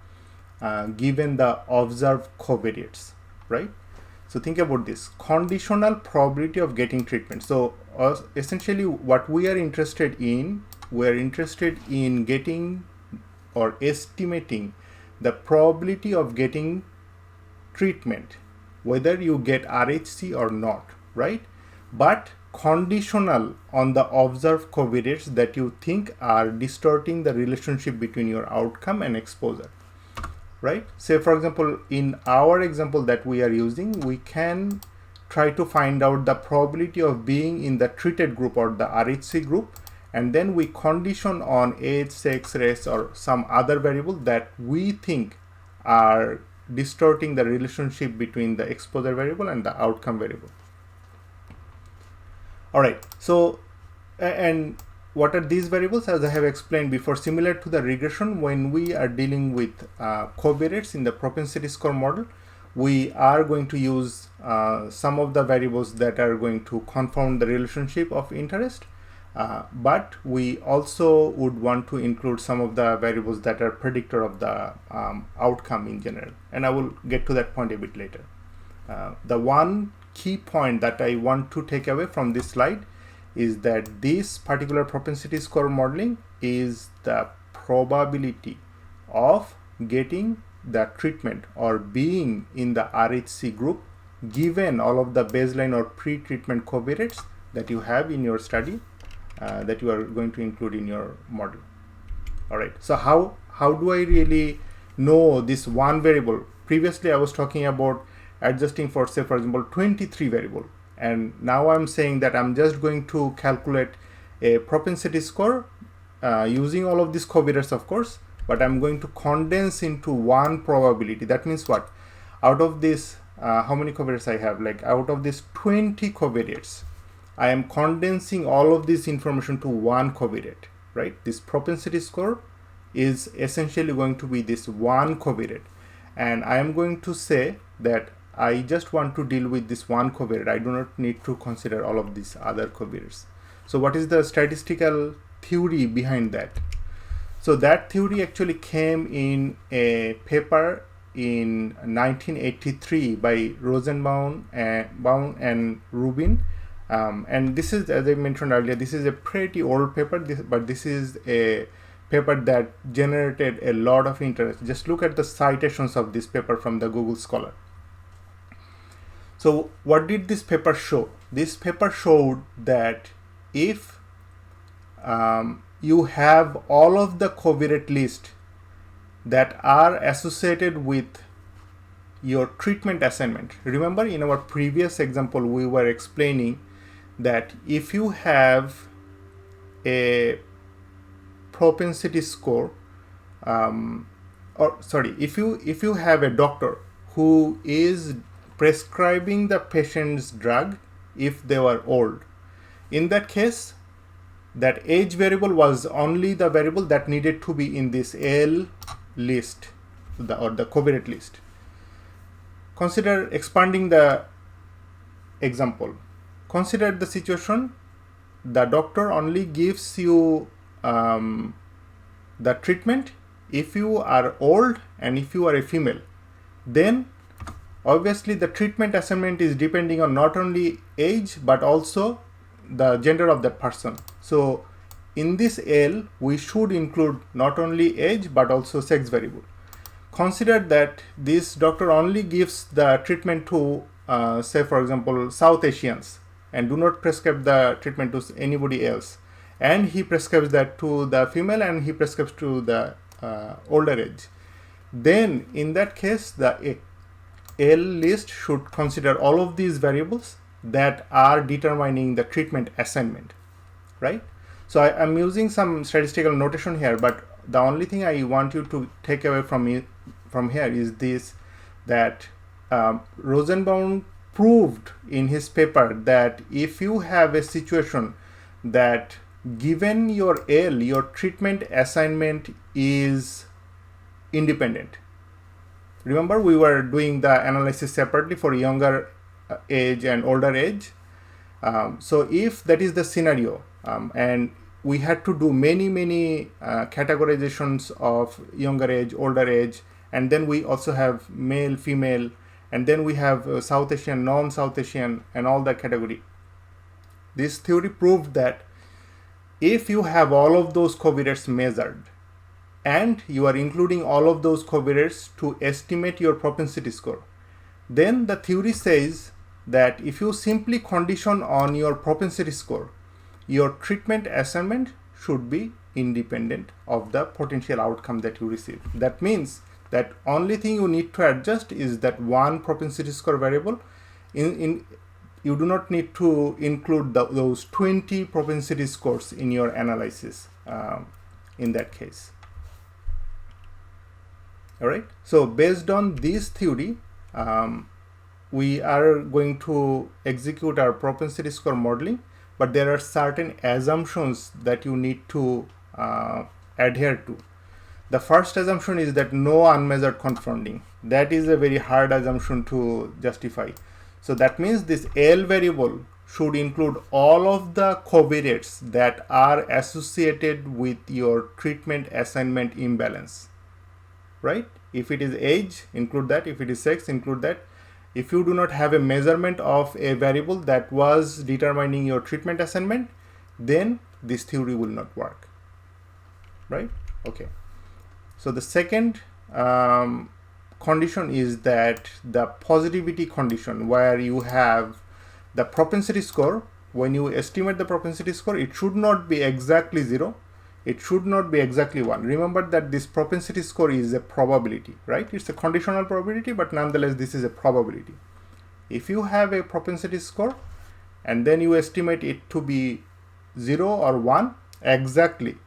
given the observed covariates, right? So think about this conditional probability of getting treatment. So essentially what we are interested in getting or estimating the probability of getting treatment, whether you get RHC or not, right? But conditional on the observed covariates that you think are distorting the relationship between your outcome and exposure. Right? Say for example, in our example that we are using, we can try to find out the probability of being in the treated group or the RHC group, and then we condition on age, sex, race, or some other variable that we think are distorting the relationship between the exposure variable and the outcome variable. All right, so and what are these variables? As I have explained before, similar to the regression, when we are dealing with covariates in the propensity score model, we are going to use some of the variables that are going to confound the relationship of interest, but we also would want to include some of the variables that are predictor of the outcome in general, and I will get to that point a bit later. The one key point that I want to take away from this slide is that this particular propensity score modeling is the probability of getting the treatment or being in the RHC group given all of the baseline or pre-treatment covariates that you have in your study that you are going to include in your model. All right, so how do I really know this one variable? Previously I was talking about adjusting for, say for example, 23 variable. And now I'm saying that I'm just going to calculate a propensity score using all of these covariates, of course, but I'm going to condense into one probability. That means what? Out of this, how many covariates I have? Like out of these 20 covariates, I am condensing all of this information to one covariate, right? This propensity score is essentially going to be this one covariate. And I am going to say that I just want to deal with this one covariate. I do not need to consider all of these other covariates. So what is the statistical theory behind that? So that theory actually came in a paper in 1983 by Rosenbaum and Rubin. And this is, as I mentioned earlier, this is a pretty old paper, but this is a paper that generated a lot of interest. Just look at the citations of this paper from the Google Scholar. So what did this paper show? This paper showed that if you have all of the covariate list that are associated with your treatment assignment. Remember in our previous example, we were explaining that if you have a propensity score, if you have a doctor who is prescribing the patient's drug if they were old, in that case, that age variable was only the variable that needed to be in this L list, or the covariate list. Consider expanding the example. Consider the situation, the doctor only gives you the treatment if you are old and if you are a female. Then obviously the treatment assignment is depending on not only age but also the gender of that person. So in this L we should include not only age but also sex variable. consider that this doctor only gives the treatment to, say for example, South Asians, and do not prescribe the treatment to anybody else, and he prescribes that to the female and he prescribes to the older age, then in that case the L list should consider all of these variables that are determining the treatment assignment, right? So I'm using some statistical notation here, but the only thing I want you to take away from here is this, that Rosenbaum proved in his paper that if you have a situation that given your L, your treatment assignment is independent. Remember, we were doing the analysis separately for younger age and older age. So if that is the scenario, and we had to do many categorizations of younger age, older age, and then we also have male, female, and then we have South Asian, non-South Asian, and all that category. This theory proved that if you have all of those covariates measured, and you are including all of those covariates to estimate your propensity score, then the theory says that if you simply condition on your propensity score, your treatment assignment should be independent of the potential outcome that you receive. That means that only thing you need to adjust is that one propensity score variable. You do not need to include those 20 propensity scores in your analysis in that case. All right. So based on this theory, we are going to execute our propensity score modeling, but there are certain assumptions that you need to adhere to. The first assumption is that no unmeasured confounding. That is a very hard assumption to justify. So that means this L variable should include all of the covariates that are associated with your treatment assignment imbalance, right? If it is age, include that. If it is sex, include that. If you do not have a measurement of a variable that was determining your treatment assignment, then this theory will not work, right? Okay. So the second condition is that the positivity condition, where you have the propensity score. When you estimate the propensity score, it should not be exactly 0. It should not be exactly 1. Remember that this propensity score is a probability, right? It's a conditional probability, but nonetheless, this is a probability. If you have a propensity score and then you estimate it to be 0 or 1 exactly,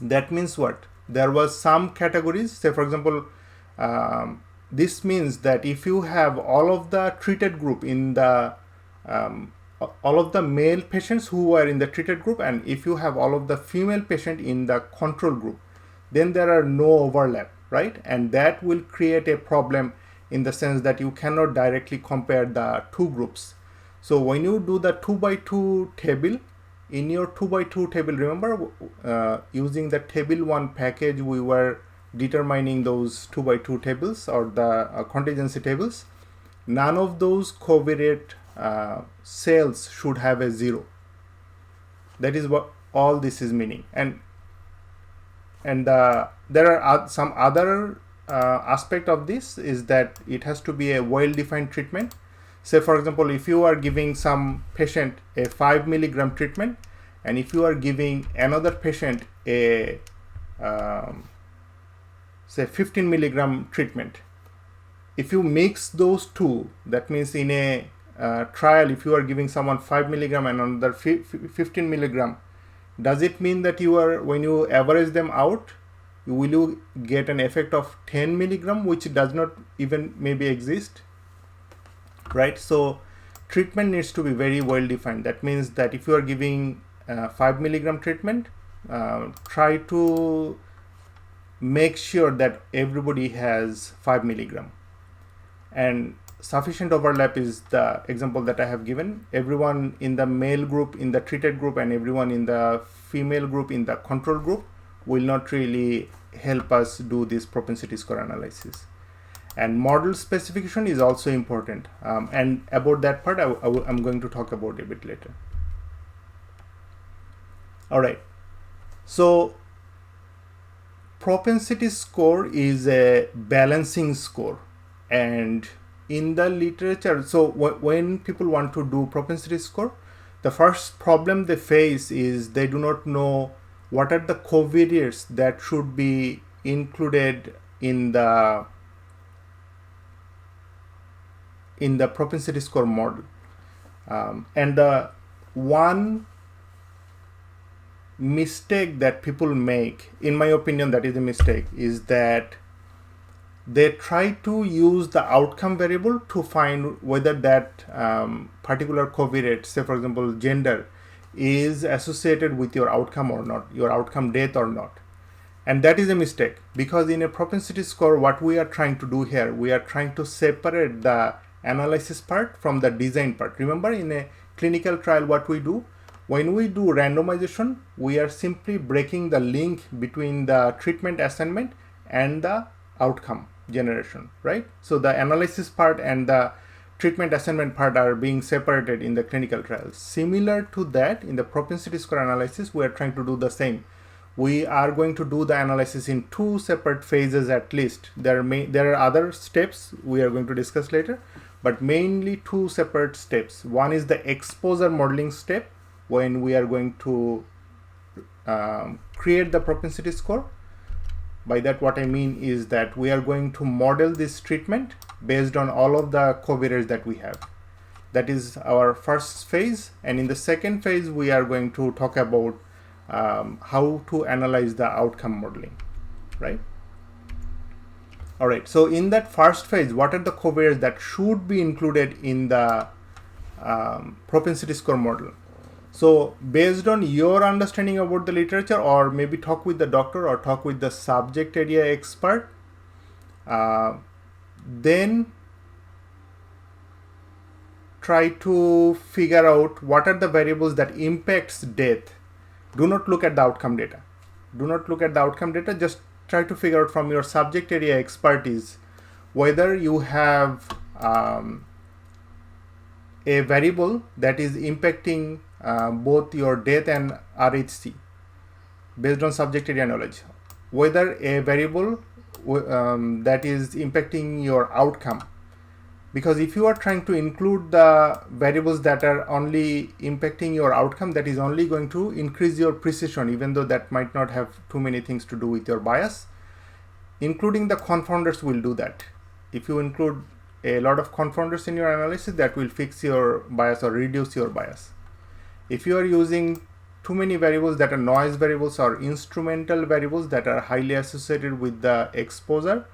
that means what? There was some categories, say for example, this means that if you have all of the treated group in the all of the male patients who are in the treated group, and if you have all of the female patient in the control group, then there are no overlap, right? And that will create a problem in the sense that you cannot directly compare the two groups. So when you do the 2x2 table, in your 2x2 table, remember using the table 1 package, we were determining those 2x2 tables or the contingency tables. None of those covariate cells should have a 0. That is what all this is meaning. And there are some other aspect of this is that it has to be a well-defined treatment. Say for example, if you are giving some patient a 5 milligram treatment, and if you are giving another patient a say 15 milligram treatment, if you mix those two, that means in a trial, if you are giving someone 5 milligram and another 15 milligram, does it mean that you are, when you average them out, will you get an effect of 10 milligram, which does not even maybe exist, right? So treatment needs to be very well defined. That means that if you are giving 5 milligram treatment, try to make sure that everybody has 5 milligram, and sufficient overlap is the example that I have given. Everyone in the male group in the treated group and everyone in the female group in the control group will not really help us do this propensity score analysis. And model specification is also important, and about that part I'm going to talk about a bit later. All right, so propensity score is a balancing score, and in the literature, so when people want to do propensity score, the first problem they face is they do not know what are the covariates that should be included in the propensity score model. And the one mistake that people make, in my opinion that is a mistake, is that they try to use the outcome variable to find whether that particular covariate, say for example gender, is associated with your outcome or not, your outcome date or not. And that is a mistake, because in a propensity score, what we are trying to do here, we are trying to separate the analysis part from the design part. Remember, in a clinical trial, what we do, when we do randomization, we are simply breaking the link between the treatment assignment and the outcome generation, right? So the analysis part and the treatment assignment part are being separated in the clinical trials. Similar to that, in the propensity score analysis, we are trying to do the same. We are going to do the analysis in two separate phases at least. There are other steps we are going to discuss later, but mainly two separate steps. One is the exposure modeling step, when we are going to create the propensity score. By that, what I mean is that we are going to model this treatment based on all of the covariates that we have. That is our first phase. And in the second phase, we are going to talk about how to analyze the outcome modeling, right? All right, so in that first phase, what are the covariates that should be included in the propensity score model? So based on your understanding about the literature, or maybe talk with the doctor or talk with the subject area expert, then try to figure out what are the variables that impacts death. Do not look at the outcome data. Do not look at the outcome data. Just try to figure out from your subject area expertise whether you have a variable that is impacting both your death and RHC based on subject area knowledge. Whether a variable that is impacting your outcome. Because if you are trying to include the variables that are only impacting your outcome, that is only going to increase your precision, even though that might not have too many things to do with your bias. Including the confounders will do that. If you include a lot of confounders in your analysis, that will fix your bias or reduce your bias. If you are using too many variables that are noise variables or instrumental variables that are highly associated with the exposure,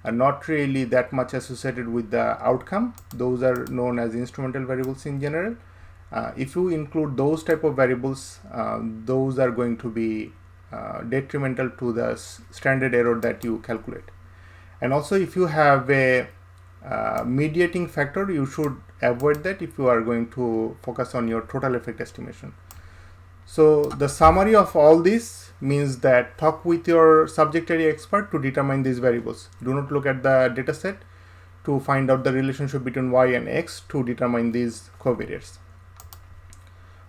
are not really that much associated with the outcome, those are known as instrumental variables in general. If you include those type of variables, those are going to be detrimental to the standard error that you calculate. And also, if you have a mediating factor, you should avoid that if you are going to focus on your total effect estimation. So the summary of all this means that talk with your subject area expert to determine these variables. Do not look at the dataset to find out the relationship between y and x to determine these covariates.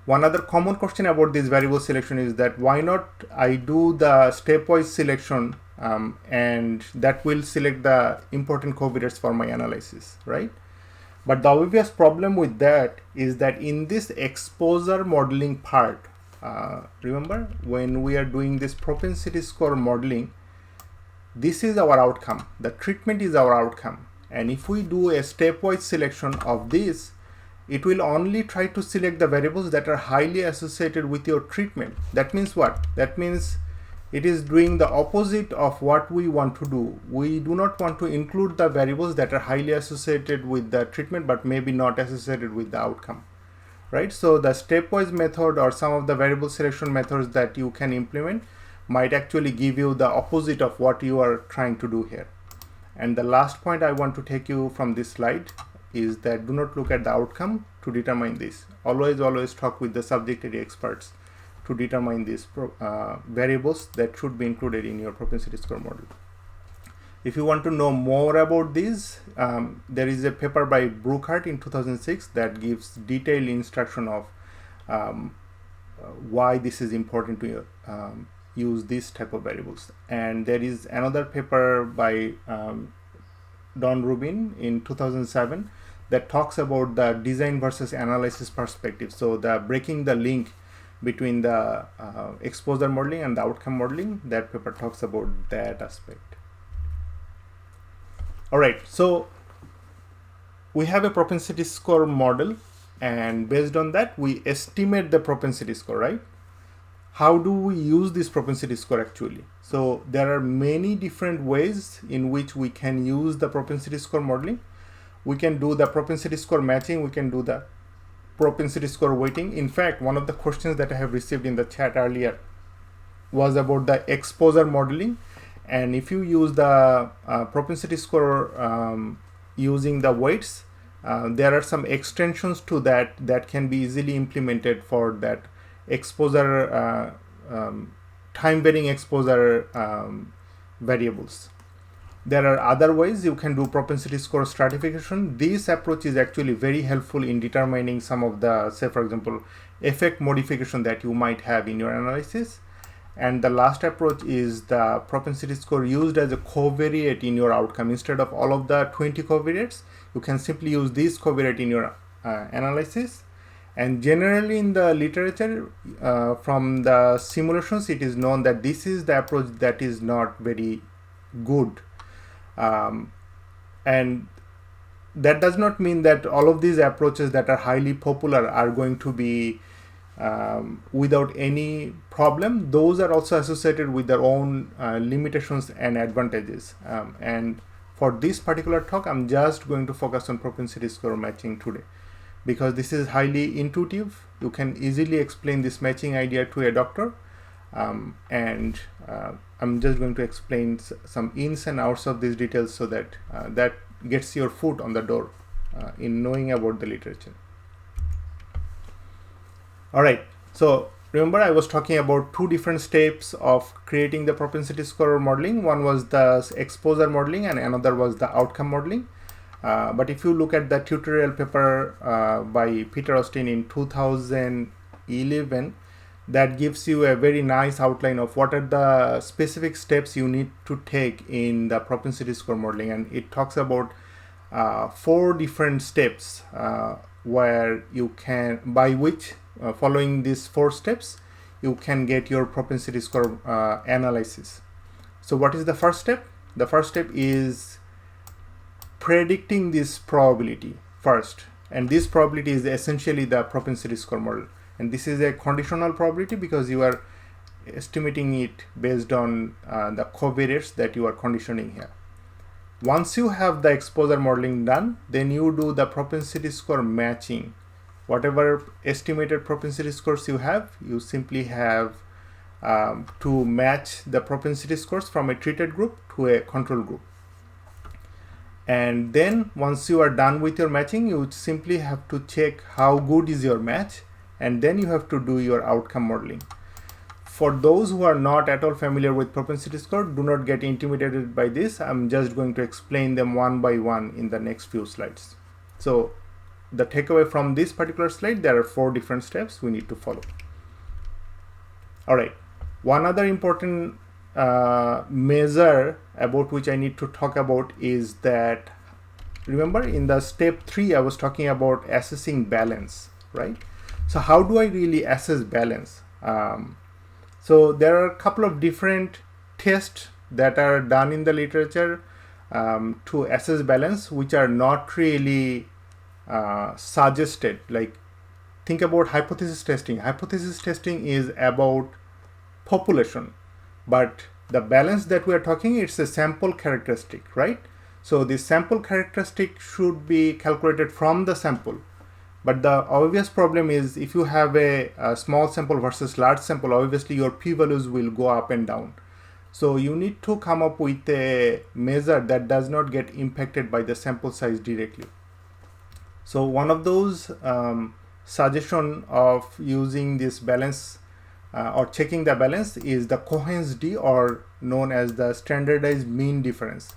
One other common question about this variable selection is that why not I do the stepwise selection and that will select the important covariates for my analysis, right? But the obvious problem with that is that in this exposure modeling part, remember when we are doing this propensity score modeling, this is our outcome. The treatment is our outcome. And if we do a stepwise selection of this, it will only try to select the variables that are highly associated with your treatment. That means what? That means it is doing the opposite of what we want to do. We do not want to include the variables that are highly associated with the treatment but maybe not associated with the outcome, right? So the stepwise method or some of the variable selection methods that you can implement might actually give you the opposite of what you are trying to do here. And the last point I want to take you from this slide is that do not look at the outcome to determine this. Always talk with the subject area experts to determine these variables that should be included in your propensity score model. If you want to know more about these, there is a paper by Brookhart in 2006 that gives detailed instruction of why this is important to use these type of variables. And there is another paper by Don Rubin in 2007 that talks about the design versus analysis perspective. So the breaking the link between the exposure modeling and the outcome modeling, that paper talks about that aspect. All right, so we have a propensity score model, and based on that we estimate the propensity score, right? How do we use this propensity score actually? So there are many different ways in which we can use the propensity score modeling. We can do the propensity score matching, we can do the propensity score weighting. In fact, one of the questions that I have received in the chat earlier was about the exposure modeling, and if you use the propensity score using the weights, there are some extensions to that can be easily implemented for that exposure, time varying exposure variables. There are other ways you can do propensity score stratification. This approach is actually very helpful in determining some of the, say for example, effect modification that you might have in your analysis. And the last approach is the propensity score used as a covariate in your outcome. Instead of all of the 20 covariates, you can simply use this covariate in your analysis. And generally in the literature, from the simulations, it is known that this is the approach that is not very good. And that does not mean that all of these approaches that are highly popular are going to be without any problem. Those are also associated with their own limitations and advantages. And for this particular talk, I'm just going to focus on propensity score matching today, because this is highly intuitive. You can easily explain this matching idea to a doctor. And I'm just going to explain some ins and outs of these details so that that gets your foot on the door in knowing about the literature. All right, so remember I was talking about two different steps of creating the propensity score modeling. One was the exposure modeling and another was the outcome modeling. But if you look at the tutorial paper by Peter Austin in 2011, that gives you a very nice outline of what are the specific steps you need to take in the propensity score modeling. And it talks about 4 different steps where you can, by which following these 4 steps, you can get your propensity score analysis. So what is the first step? The first step is predicting this probability first. And this probability is essentially the propensity score model. And this is a conditional probability because you are estimating it based on the covariates that you are conditioning here. Once you have the exposure modeling done, then you do the propensity score matching. Whatever estimated propensity scores you have, you simply have to match the propensity scores from a treated group to a control group. And then once you are done with your matching, you simply have to check how good is your match, and then you have to do your outcome modeling. For those who are not at all familiar with propensity score, do not get intimidated by this. I'm just going to explain them one by one in the next few slides. So the takeaway from this particular slide, there are 4 different steps we need to follow. All right, one other important measure about which I need to talk about is that, remember in the step 3 I was talking about assessing balance, right? So how do I really assess balance? So there are a couple of different tests that are done in the literature to assess balance, which are not really suggested. Like, think about hypothesis testing. Hypothesis testing is about population, but the balance that we are talking, it's a sample characteristic, right? So the sample characteristic should be calculated from the sample. But the obvious problem is if you have a small sample versus large sample, obviously your p-values will go up and down. So you need to come up with a measure that does not get impacted by the sample size directly. So one of those suggestion of using this balance or checking the balance is the Cohen's d, or known as the standardized mean difference.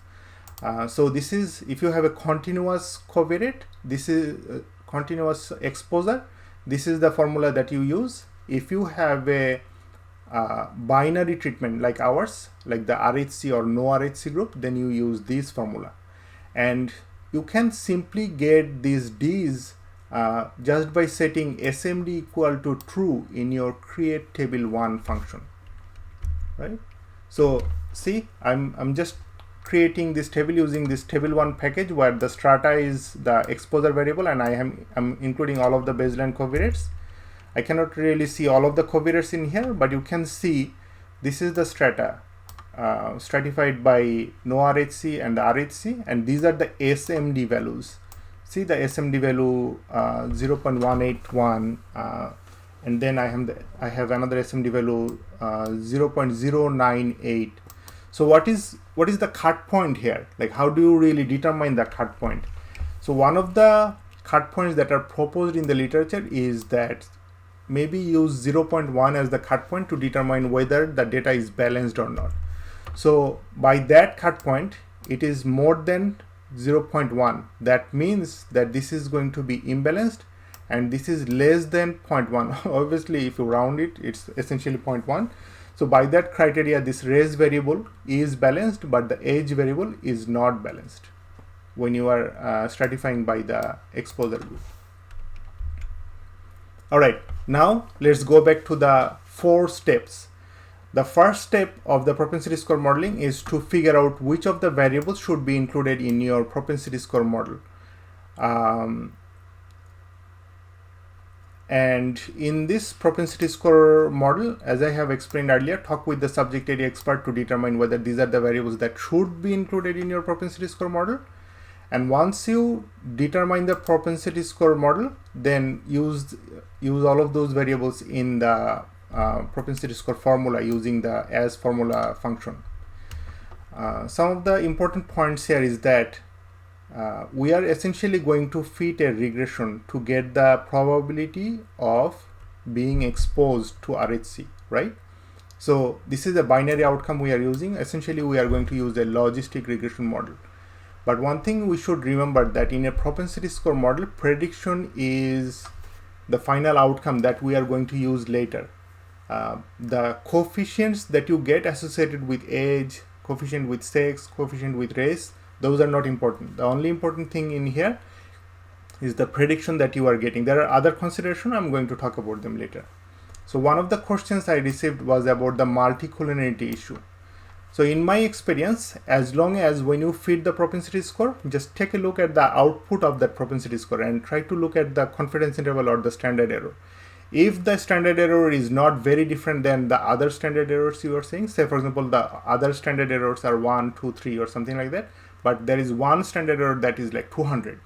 So this is, if you have a continuous covariate, this is continuous exposure, this is the formula that you use. If you have a binary treatment like ours, like the RHC or no RHC group, then you use this formula. And you can simply get these D's just by setting SMD equal to true in your create table 1 function, right? So see, I'm just creating this table using this table 1 package where the strata is the exposure variable, and I'm including all of the baseline covariates. I cannot really see all of the covariates in here, but you can see this is the strata stratified by no RHC and RHC, and these are the SMD values. See the SMD value 0.181, and then I have another SMD value 0.098. So what is the cut point here? Like, how do you really determine the cut point? So one of the cut points that are proposed in the literature is that maybe use 0.1 as the cut point to determine whether the data is balanced or not. So by that cut point, it is more than 0.1. That means that this is going to be imbalanced, and this is less than 0.1. Obviously, if you round it, it's essentially 0.1. So by that criteria, this raise variable is balanced, but the age variable is not balanced when you are stratifying by the exposure group. All right, now let's go back to the 4 steps. The first step of the propensity score modeling is to figure out which of the variables should be included in your propensity score model. And in this propensity score model, as I have explained earlier, talk with the subject area expert to determine whether these are the variables that should be included in your propensity score model. And once you determine the propensity score model, then use all of those variables in the propensity score formula using the as formula function. Some of the important points here is that we are essentially going to fit a regression to get the probability of being exposed to RHC, right? So this is a binary outcome we are using. Essentially, we are going to use a logistic regression model. But one thing we should remember that in a propensity score model, prediction is the final outcome that we are going to use later. The coefficients that you get associated with age, coefficient with sex, coefficient with race, those are not important. The only important thing in here is the prediction that you are getting. There are other considerations. I'm going to talk about them later. So one of the questions I received was about the multicollinearity issue. So in my experience, as long as when you feed the propensity score, just take a look at the output of that propensity score and try to look at the confidence interval or the standard error. If the standard error is not very different than the other standard errors you are saying, say for example, the other standard errors are 1, 2, 3 or something like that, but there is one standard error that is like 200.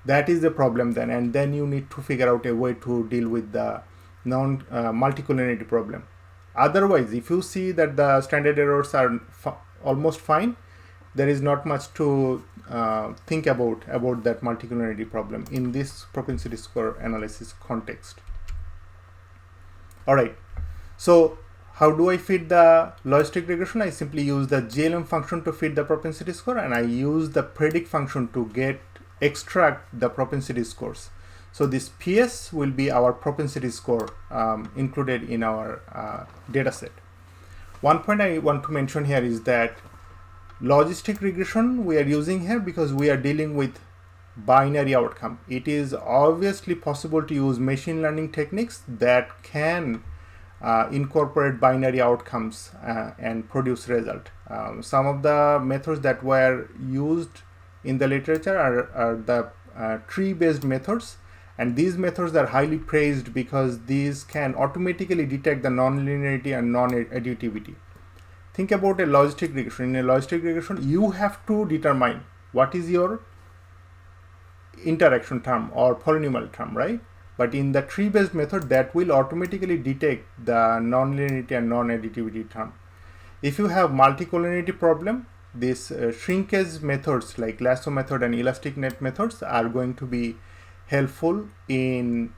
That is the problem then, and then you need to figure out a way to deal with the multicollinearity problem. Otherwise, if you see that the standard errors are almost fine, there is not much to think about that multicollinearity problem in this propensity score analysis context. All right, so how do I fit the logistic regression? I simply use the GLM function to fit the propensity score, and I use the predict function to extract the propensity scores. So this PS will be our propensity score included in our data set. One point I want to mention here is that logistic regression we are using here because we are dealing with binary outcome. It is obviously possible to use machine learning techniques that can incorporate binary outcomes and produce result. Some of the methods that were used in the literature are the tree-based methods, and these methods are highly praised because these can automatically detect the nonlinearity and non-additivity. Think about a logistic regression. In a logistic regression, you have to determine what is your interaction term or polynomial term, right? But in the tree-based method, that will automatically detect the nonlinearity and non-additivity term. If you have multicollinearity problem, these shrinkage methods like lasso method and elastic net methods are going to be helpful in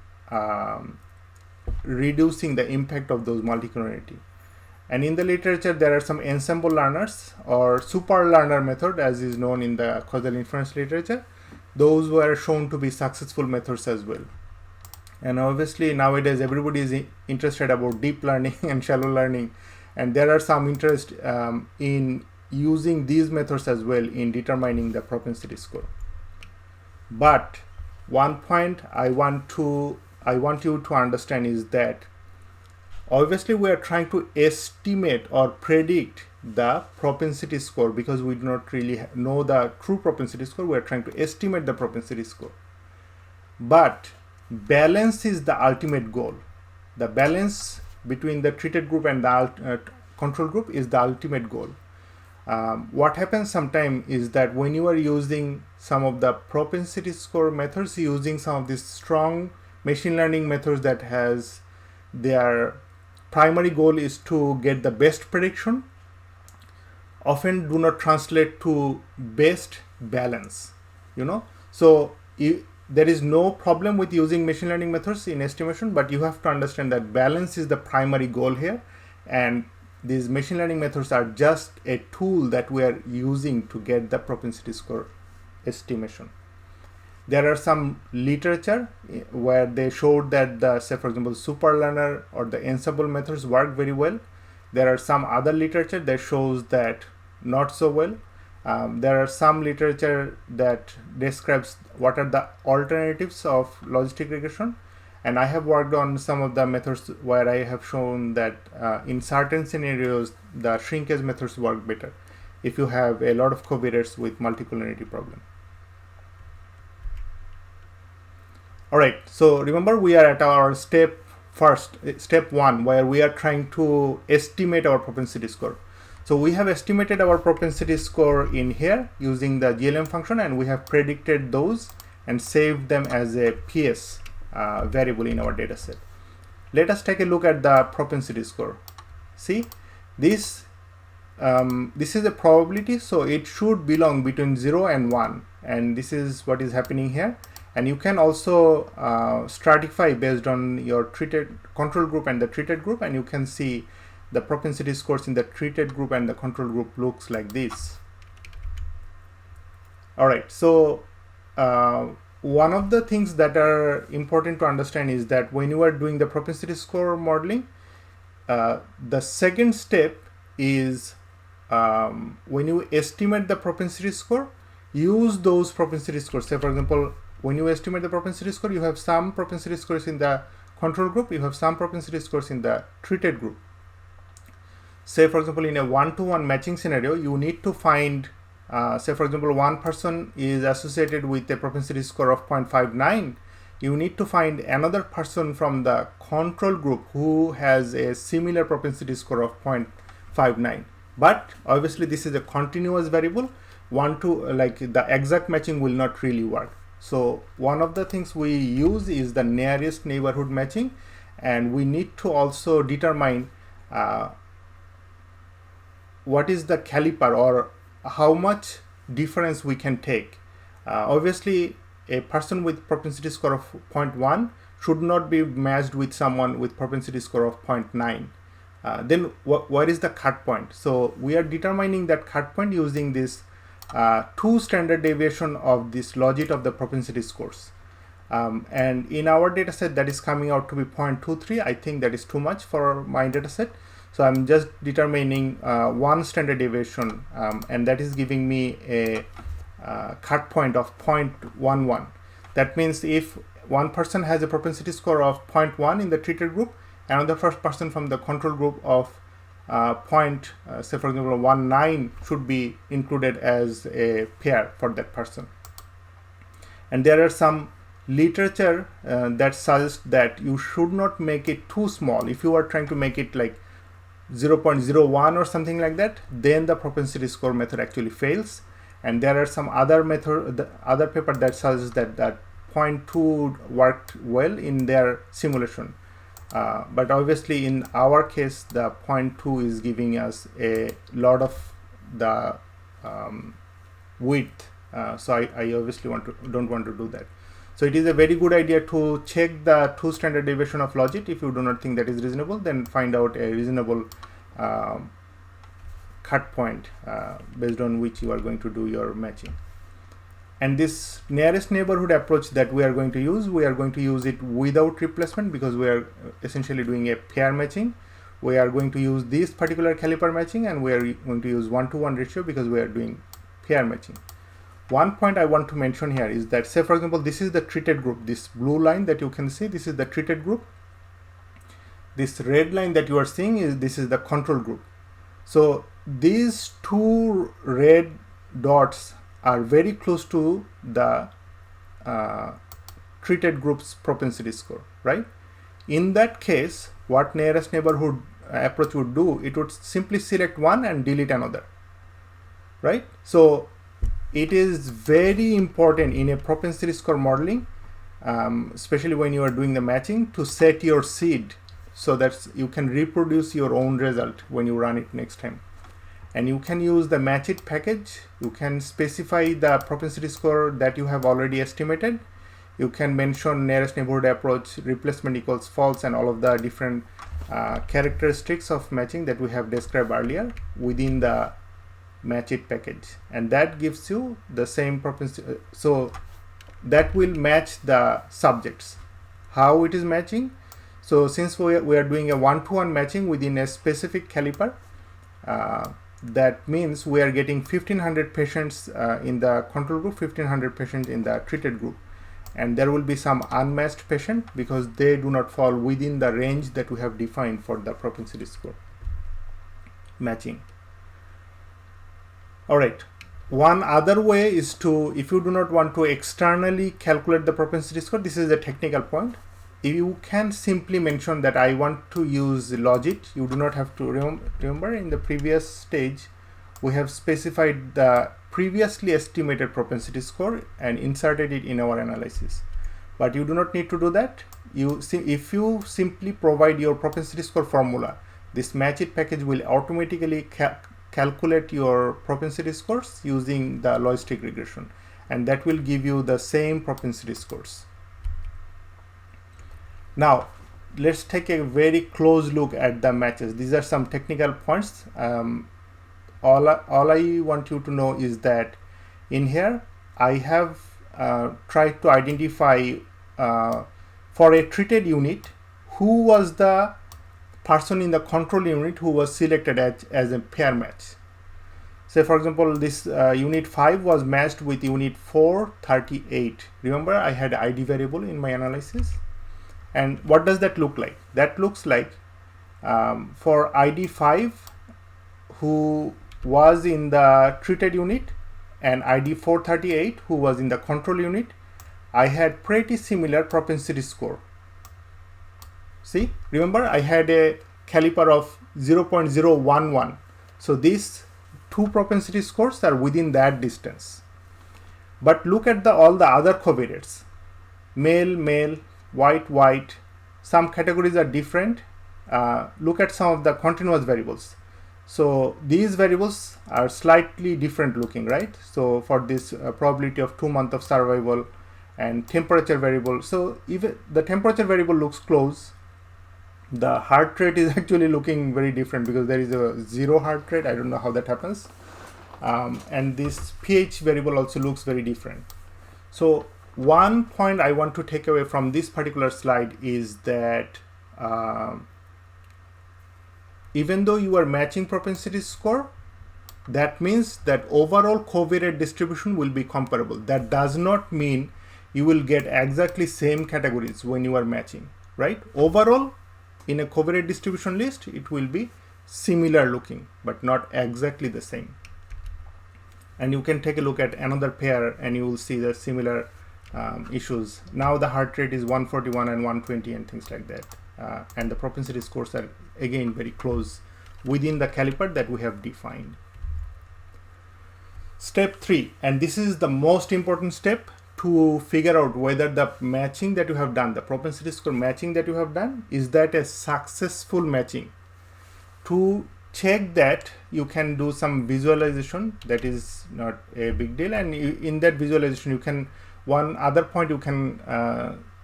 reducing the impact of those multicollinearity. And in the literature, there are some ensemble learners or super learner method, as is known in the causal inference literature. Those were shown to be successful methods as well. And obviously nowadays everybody is interested about deep learning and shallow learning, and there are some interest in using these methods as well in determining the propensity score. But one point I want you to understand is that obviously we are trying to estimate or predict the propensity score, because we do not really know the true propensity score. We are trying to estimate the propensity score. But balance is the ultimate goal. The balance between the treated group and the control group is the ultimate goal. What happens sometimes is that when you are using some of the propensity score methods, using some of these strong machine learning methods that has their primary goal is to get the best prediction, often do not translate to best balance, so there is no problem with using machine learning methods in estimation, but you have to understand that balance is the primary goal here, and these machine learning methods are just a tool that we are using to get the propensity score estimation. There are some literature where they showed that the, say for example, superlearner or the ensemble methods work very well. There are some other literature that shows that not so well. There are some literature that describes what are the alternatives of logistic regression, and I have worked on some of the methods where I have shown that in certain scenarios the shrinkage methods work better if you have a lot of covariates with multicollinearity problem. Alright, so remember we are at our step 1, where we are trying to estimate our propensity score. So we have estimated our propensity score in here using the GLM function, and we have predicted those and saved them as a PS variable in our dataset. Let us take a look at the propensity score. See, this is a probability, so it should belong between 0 and 1, and this is what is happening here. And you can also stratify based on your treated control group and the treated group, and you can see the propensity scores in the treated group and the control group looks like this. Alright, so one of the things that are important to understand is that when you are doing the propensity score modeling, the second step is when you estimate the propensity score, use those propensity scores. Say for example, when you estimate the propensity score, you have some propensity scores in the control group, you have some propensity scores in the treated group. Say for example, in a 1-to-1 matching scenario, you need to find, say for example, one person is associated with a propensity score of 0.59. You need to find another person from the control group who has a similar propensity score of 0.59. But obviously this is a continuous variable. Like the exact matching will not really work. So one of the things we use is the nearest neighborhood matching, and we need to also determine what is the caliper or how much difference we can take. Obviously a person with propensity score of 0.1 should not be matched with someone with propensity score of 0.9. Then what is the cut point? So we are determining that cut point using this 2 standard deviation of this logit of the propensity scores, and in our dataset that is coming out to be 0.23. I think that is too much for my dataset, so I'm just determining 1 standard deviation, and that is giving me a cut point of 0.11. That means if one person has a propensity score of 0.1 in the treated group, another first person from the control group of say for example 19 should be included as a pair for that person. And there are some literature that suggests that you should not make it too small. If you are trying to make it like 0.01 or something like that, then the propensity score method actually fails. And there are some other other paper that suggests that 0.2 worked well in their simulation. But obviously in our case the 0.2 is giving us a lot of the width, so I obviously don't want to do that. So it is a very good idea to check the 2 standard deviation of logit. If you do not think that is reasonable, then find out a reasonable cut point based on which you are going to do your matching. And this nearest neighborhood approach that we are going to use it without replacement, because we are essentially doing a pair matching. We are going to use this particular caliper matching, and we are going to use 1-to-1 ratio because we are doing pair matching. One point I want to mention here is that, say for example, this is the treated group. This blue line that you can see, this is the treated group. This red line that you are seeing is the control group. So these two red dots are very close to the treated group's propensity score, right? In that case, what nearest neighborhood approach would do, it would simply select one and delete another, right? So it is very important in a propensity score modeling, especially when you are doing the matching, to set your seed so that you can reproduce your own result when you run it next time. And you can use the match it package. You can specify the propensity score that you have already estimated. You can mention nearest neighborhood approach, replacement equals false, and all of the different characteristics of matching that we have described earlier within the match it package, and that gives you the same propensity. So that will match the subjects. How it is matching? So since we are doing a 1-to-1 matching within a specific caliper, that means we are getting 1500 patients in the control group, 1500 patients in the treated group, and there will be some unmatched patient because they do not fall within the range that we have defined for the propensity score matching. Alright, one other way is to, if you do not want to externally calculate the propensity score, this is a technical point. You can simply mention that I want to use logit. You do not have to remember in the previous stage we have specified the previously estimated propensity score and inserted it in our analysis, but you do not need to do that. If you simply provide your propensity score formula, this match it package will automatically calculate your propensity scores using the logistic regression, and that will give you the same propensity scores. Now let's take a very close look at the matches. These are some technical points. All I want you to know is that in here I have tried to identify for a treated unit who was the person in the control unit who was selected as a pair match. Say for example, this unit 5 was matched with unit 438. Remember, I had ID variable in my analysis. And what does that look like? That looks like for ID 5 who was in the treated unit and ID 438 who was in the control unit, I had pretty similar propensity score. See, remember I had a caliper of 0.011. So these two propensity scores are within that distance. But look at all the other covariates. Male, male, white, white. Some categories are different. Look at some of the continuous variables. So these variables are slightly different looking, right? So for this probability of 2 months of survival and temperature variable. So even the temperature variable looks close. The heart rate is actually looking very different because there is a 0 heart rate. I don't know how that happens. And this pH variable also looks very different. So one point I want to take away from this particular slide is that even though you are matching propensity score, that means that overall covariate distribution will be comparable. That does not mean you will get exactly same categories when you are matching, right? Overall, in a covariate distribution list, it will be similar looking, but not exactly the same. And you can take a look at another pair and you will see the similar issues. Now the heart rate is 141 and 120 and things like that. And the propensity scores are again very close within the caliper that we have defined. Step 3, and this is the most important step to figure out whether the matching that you have done, the propensity score matching that you have done, is that a successful matching. To check that, you can do some visualization. That is not a big deal, and in that visualization you can, one other point you can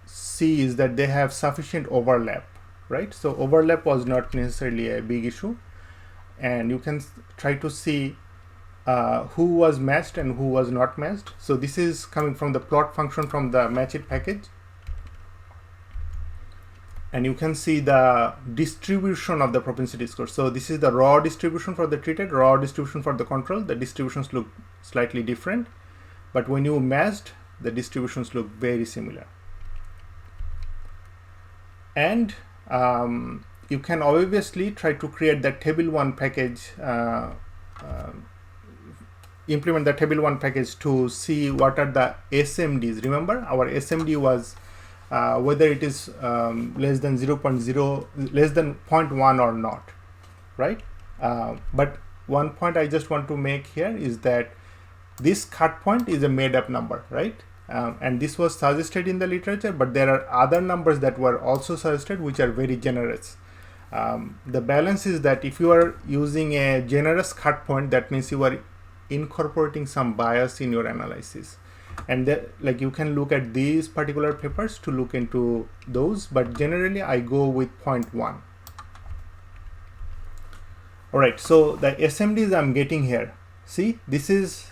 see is that they have sufficient overlap, right? So overlap was not necessarily a big issue, and you can try to see who was matched and who was not matched. So this is coming from the plot function from the matchit package. And you can see the distribution of the propensity score. So this is the raw distribution for the treated, raw distribution for the control. The distributions look slightly different, but when you matched, the distributions look very similar. And you can obviously try to create that table 1 package, implement the table 1 package to see what are the SMDs. Remember, our SMD was whether it is less than 0.0, less than 0.1 or not, right? But one point I just want to make here is that this cut point is a made up number, right? And this was suggested in the literature, but there are other numbers that were also suggested which are very generous. The balance is that if you are using a generous cut point, that means you are incorporating some bias in your analysis. And that, like, you can look at these particular papers to look into those, but generally I go with 0.1. All right, so the SMDs I'm getting here, see, this is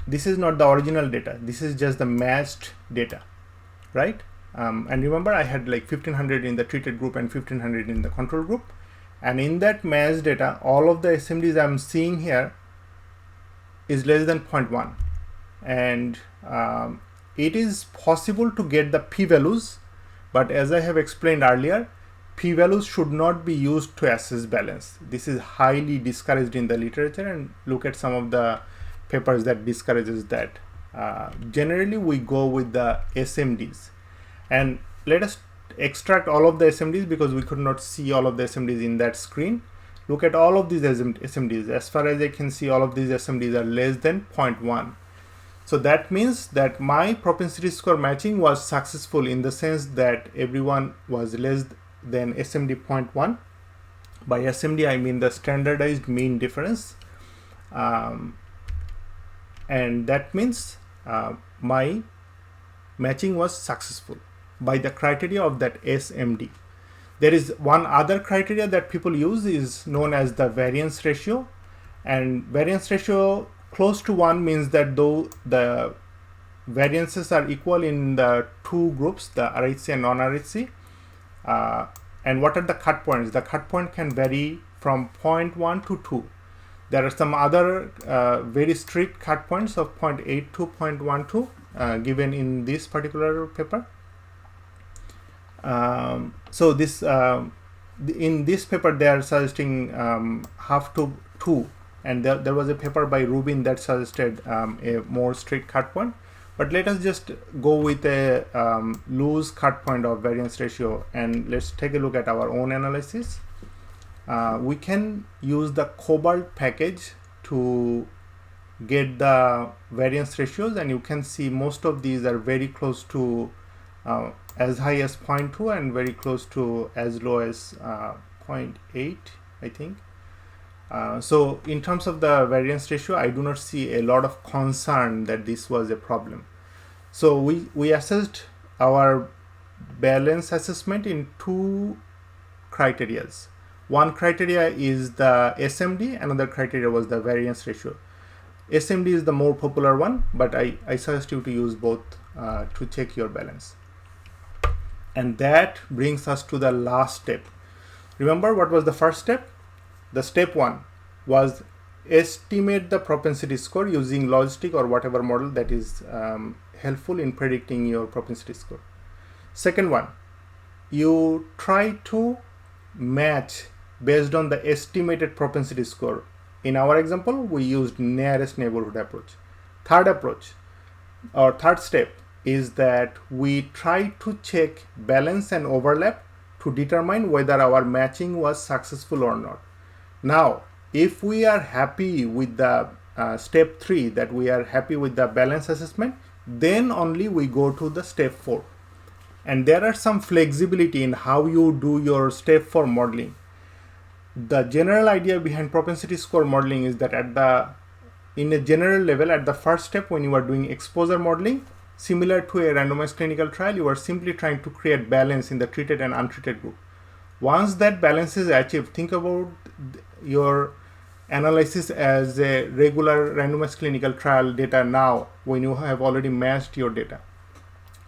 not the original data, this is just the matched data, right? And remember, I had like 1500 in the treated group and 1500 in the control group, and in that matched data, all of the SMDs I'm seeing here is less than 0.1. And it is possible to get the p-values, but as I have explained earlier, p-values should not be used to assess balance. This is highly discouraged in the literature, and look at some of the papers that discourages that. Generally we go with the SMDs, and let us extract all of the SMDs because we could not see all of the SMDs in that screen. Look at all of these SMDs. As far as I can see, all of these SMDs are less than 0.1. So that means that my propensity score matching was successful in the sense that everyone was less than SMD 0.1. By SMD, I mean the standardized mean difference. And that means my matching was successful by the criteria of that SMD. There is one other criteria that people use is known as the variance ratio. And variance ratio close to 1 means that though the variances are equal in the two groups, the RHC and non-RHC. And what are the cut points? The cut point can vary from 0.1 to 2. There are some other very strict cut points of 0.8 to 0.12 given in this particular paper. So this in this paper they are suggesting half to 2. And there was a paper by Rubin that suggested a more strict cut point. But let us just go with a loose cut point of variance ratio, and let's take a look at our own analysis. We can use the Cobalt package to get the variance ratios, and you can see most of these are very close to as high as 0.2 and very close to as low as 0.8, I think. So in terms of the variance ratio, I do not see a lot of concern that this was a problem. So we assessed our balance assessment in two criterias. One criteria is the SMD, another criteria was the variance ratio. SMD is the more popular one, but I suggest you to use both to check your balance. And that brings us to the last step. Remember what was the first step? The step 1 was estimate the propensity score using logistic or whatever model that is helpful in predicting your propensity score. Second one, you try to match based on the estimated propensity score. In our example, we used nearest neighborhood approach. Third approach or third step is that we try to check balance and overlap to determine whether our matching was successful or not. Now, if we are happy with the step 3, that we are happy with the balance assessment, then only we go to the step 4. And there are some flexibility in how you do your step 4 modeling. The general idea behind propensity score modeling is that in a general level, at the first step when you are doing exposure modeling, similar to a randomized clinical trial, you are simply trying to create balance in the treated and untreated group. Once that balance is achieved, think about your analysis as a regular randomized clinical trial data now when you have already matched your data.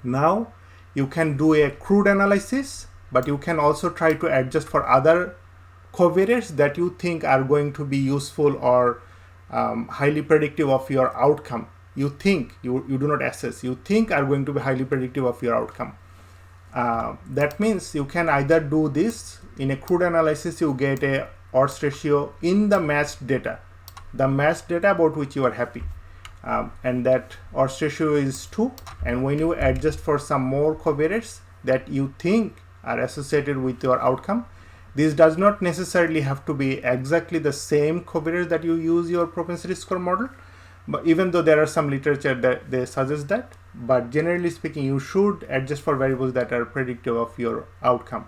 Now you can do a crude analysis, but you can also try to adjust for other covariates that you think are going to be useful or highly predictive of your outcome. You think, you do not assess, you think are going to be highly predictive of your outcome. That means you can either do this in a crude analysis, you get a odds ratio in the matched data about which you are happy, and that odds ratio is 2, and when you adjust for some more covariates that you think are associated with your outcome, this does not necessarily have to be exactly the same covariates that you use your propensity score model, but even though there are some literature that they suggest that, but generally speaking you should adjust for variables that are predictive of your outcome.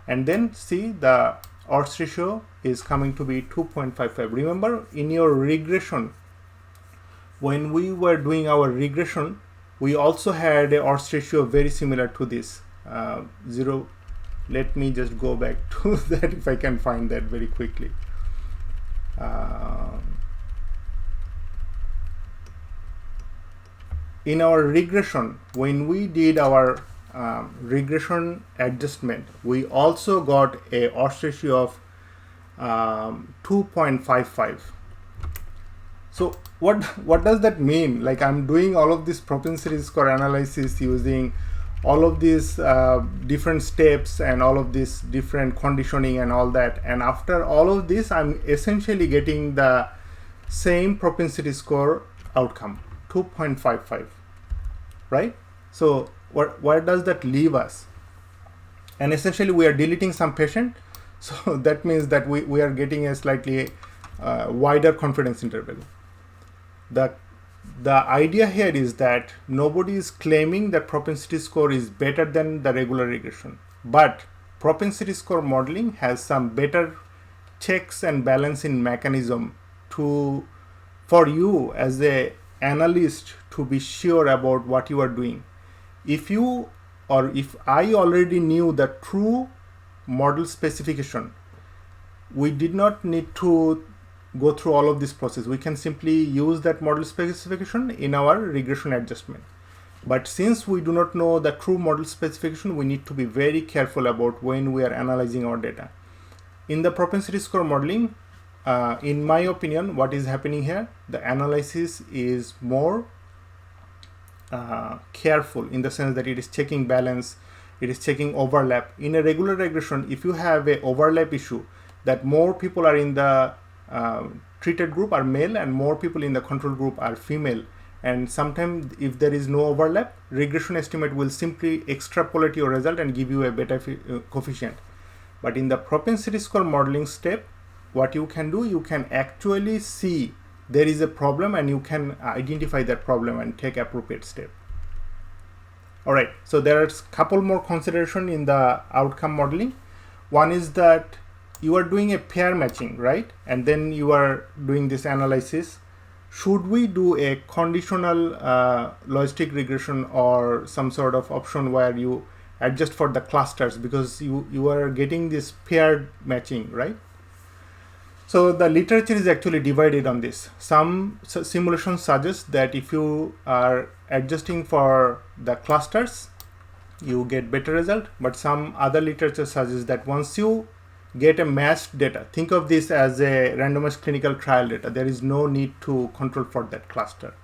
And then see the odds ratio is coming to be 2.55. Remember, in your regression, when we were doing our regression, we also had a odds ratio very similar to this 0. Let me just go back to that if I can find that very quickly. In our regression, when we did our regression adjustment, we also got a odds ratio of 2.55. So what does that mean? Like, I'm doing all of this propensity score analysis using all of these different steps and all of this different conditioning and all that, and after all of this I'm essentially getting the same propensity score outcome, 2.55, right? So where does that leave us? And essentially we are deleting some patient, so that means that we are getting a slightly wider confidence interval. The idea here is that nobody is claiming that propensity score is better than the regular regression, but propensity score modeling has some better checks and balancing mechanism for you as a analyst to be sure about what you are doing. If I already knew the true model specification, we did not need to go through all of this process. We can simply use that model specification in our regression adjustment. But since we do not know the true model specification, we need to be very careful about when we are analyzing our data. In the propensity score modeling, in my opinion, what is happening here, the analysis is more careful in the sense that it is checking balance, it is checking overlap. In a regular regression, if you have a overlap issue, that more people are in the treated group are male and more people in the control group are female, and sometimes if there is no overlap, regression estimate will simply extrapolate your result and give you a beta coefficient. But in the propensity score modeling step, what you can do, you can actually see there is a problem and you can identify that problem and take appropriate step. Alright, so there are a couple more consideration in the outcome modeling. One is that you are doing a pair matching, right? And then you are doing this analysis. Should we do a conditional logistic regression or some sort of option where you adjust for the clusters, because you are getting this paired matching, right? So the literature is actually divided on this. Some simulations suggest that if you are adjusting for the clusters, you get better result, but some other literature suggests that once you get a matched data, think of this as a randomized clinical trial data, there is no need to control for that cluster.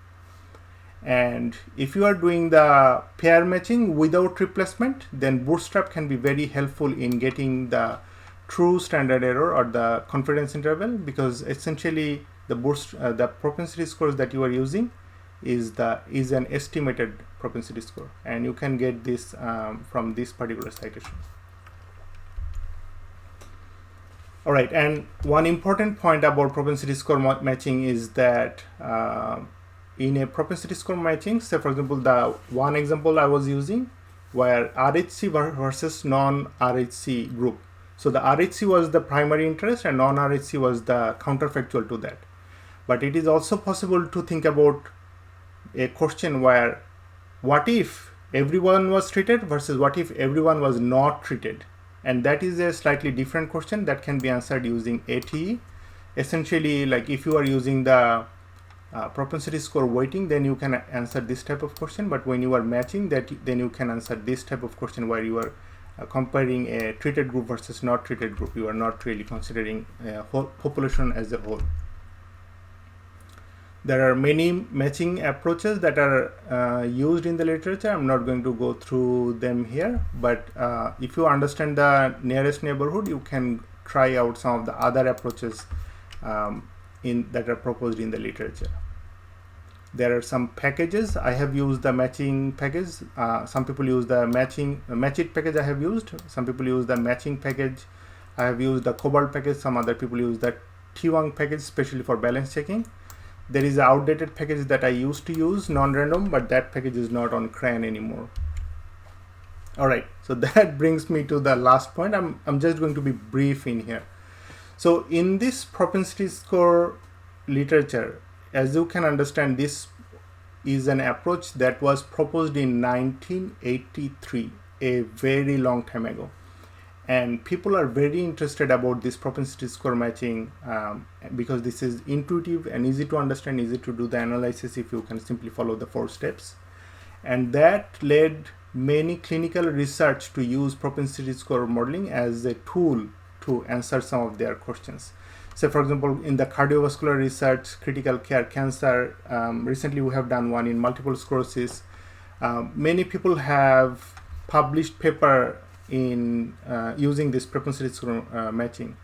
And if you are doing the pair matching without replacement, then bootstrap can be very helpful in getting the true standard error or the confidence interval, because essentially the propensity scores that you are using is an estimated propensity score, and you can get this from this particular citation. All right, and one important point about propensity score matching is that in a propensity score matching, say for example, the one example I was using where RHC versus non-RHC group. So the RHC was the primary interest and non-RHC was the counterfactual to that. But it is also possible to think about a question where what if everyone was treated versus what if everyone was not treated? And that is a slightly different question that can be answered using ATE. essentially, like if you are using the propensity score weighting, then you can answer this type of question. But when you are matching that, then you can answer this type of question where you are comparing a treated group versus not treated group. You are not really considering a whole population as a whole. There are many matching approaches that are used in the literature. I'm not going to go through them here, but if you understand the nearest neighborhood, you can try out some of the other approaches that are proposed in the literature. There are some packages. I have used the matching package. Some people use the match it package I have used. Some people use the matching package. I have used the cobalt package. Some other people use the T1 package, especially for balance checking. There is an outdated package that I used to use, non-random, but that package is not on CRAN anymore. All right, so that brings me to the last point. I'm just going to be brief in here. So in this propensity score literature, as you can understand, this is an approach that was proposed in 1983, a very long time ago. And people are very interested about this propensity score matching because this is intuitive and easy to understand, easy to do the analysis if you can simply follow the 4 steps. And that led many clinical research to use propensity score modeling as a tool to answer some of their questions. So for example, in the cardiovascular research, critical care, cancer, recently we have done one in multiple sclerosis. Many people have published paper in using this propensity score matching.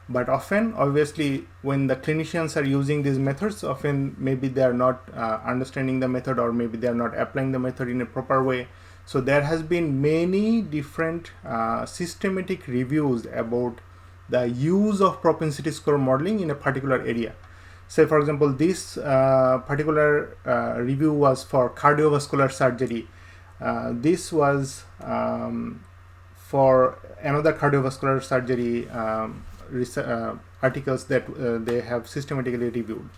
But often, obviously, when the clinicians are using these methods, often maybe they are not understanding the method, or maybe they are not applying the method in a proper way. So there has been many different systematic reviews about the use of propensity score modeling in a particular area. Say, for example, this particular review was for cardiovascular surgery. This was for another cardiovascular surgery articles that they have systematically reviewed.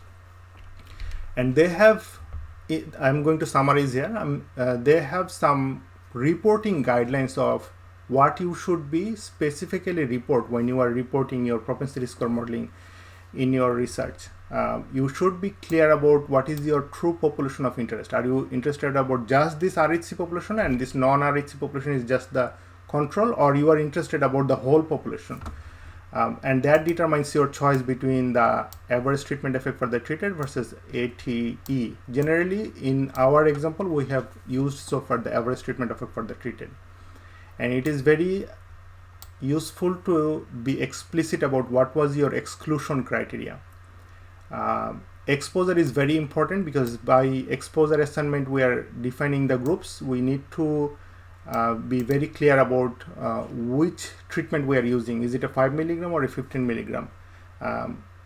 And they have, I'm going to summarize here, they have some reporting guidelines of what you should be specifically report when you are reporting your propensity score modeling in your research. You should be clear about what is your true population of interest. Are you interested about just this RHC population and this non-RHC population is just the control, or you are interested about the whole population? And that determines your choice between the average treatment effect for the treated versus ATE. Generally, in our example, we have used so far the average treatment effect for the treated. And it is very useful to be explicit about what was your exclusion criteria. Exposure is very important because by exposure assignment we are defining the groups. We need to be very clear about which treatment we are using. Is it a 5 milligram or a 15 milligram?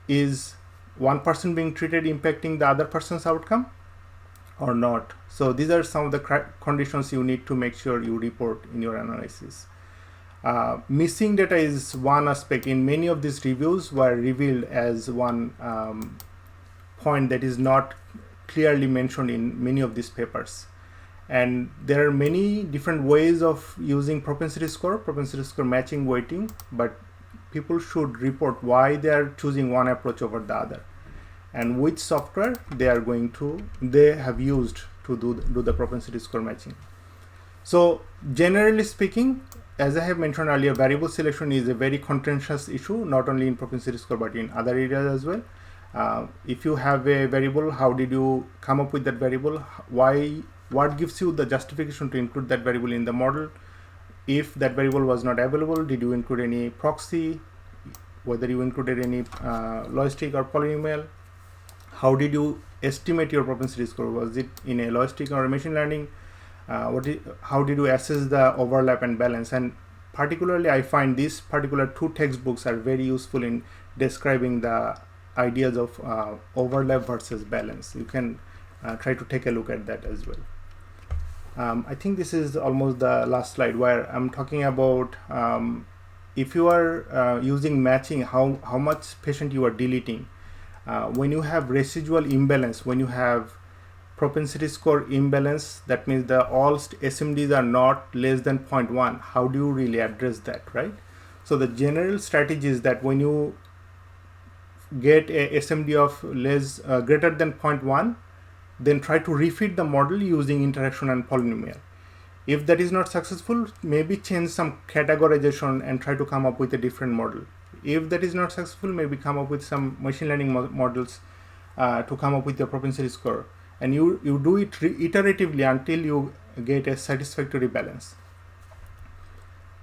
Is one person being treated impacting the other person's outcome or not? So these are some of the conditions you need to make sure you report in your analysis. Missing data is one aspect. In many of these reviews were revealed as one point that is not clearly mentioned in many of these papers. And there are many different ways of using propensity score matching weighting, but people should report why they are choosing one approach over the other and which software they have used to do the propensity score matching. So generally speaking, as I have mentioned earlier, variable selection is a very contentious issue, not only in propensity score but in other areas as well. If you have a variable, how did you come up with that variable? What gives you the justification to include that variable in the model? If that variable was not available, did you include any proxy? Whether you included any logistic or polynomial? How did you estimate your propensity score? Was it in a logistic or a machine learning? How did you assess the overlap and balance? And particularly, I find these particular 2 textbooks are very useful in describing the ideas of overlap versus balance. You can try to take a look at that as well. I think this is almost the last slide where I'm talking about if you are using matching, how much patient you are deleting. When you have residual imbalance, when you have propensity score imbalance, that means all SMDs are not less than 0.1. How do you really address that, right? So the general strategy is that when you get a SMD of greater than 0.1, then try to refit the model using interaction and polynomial. If that is not successful, maybe change some categorization and try to come up with a different model. If that is not successful, maybe come up with some machine learning models to come up with your propensity score. And you do it iteratively until you get a satisfactory balance.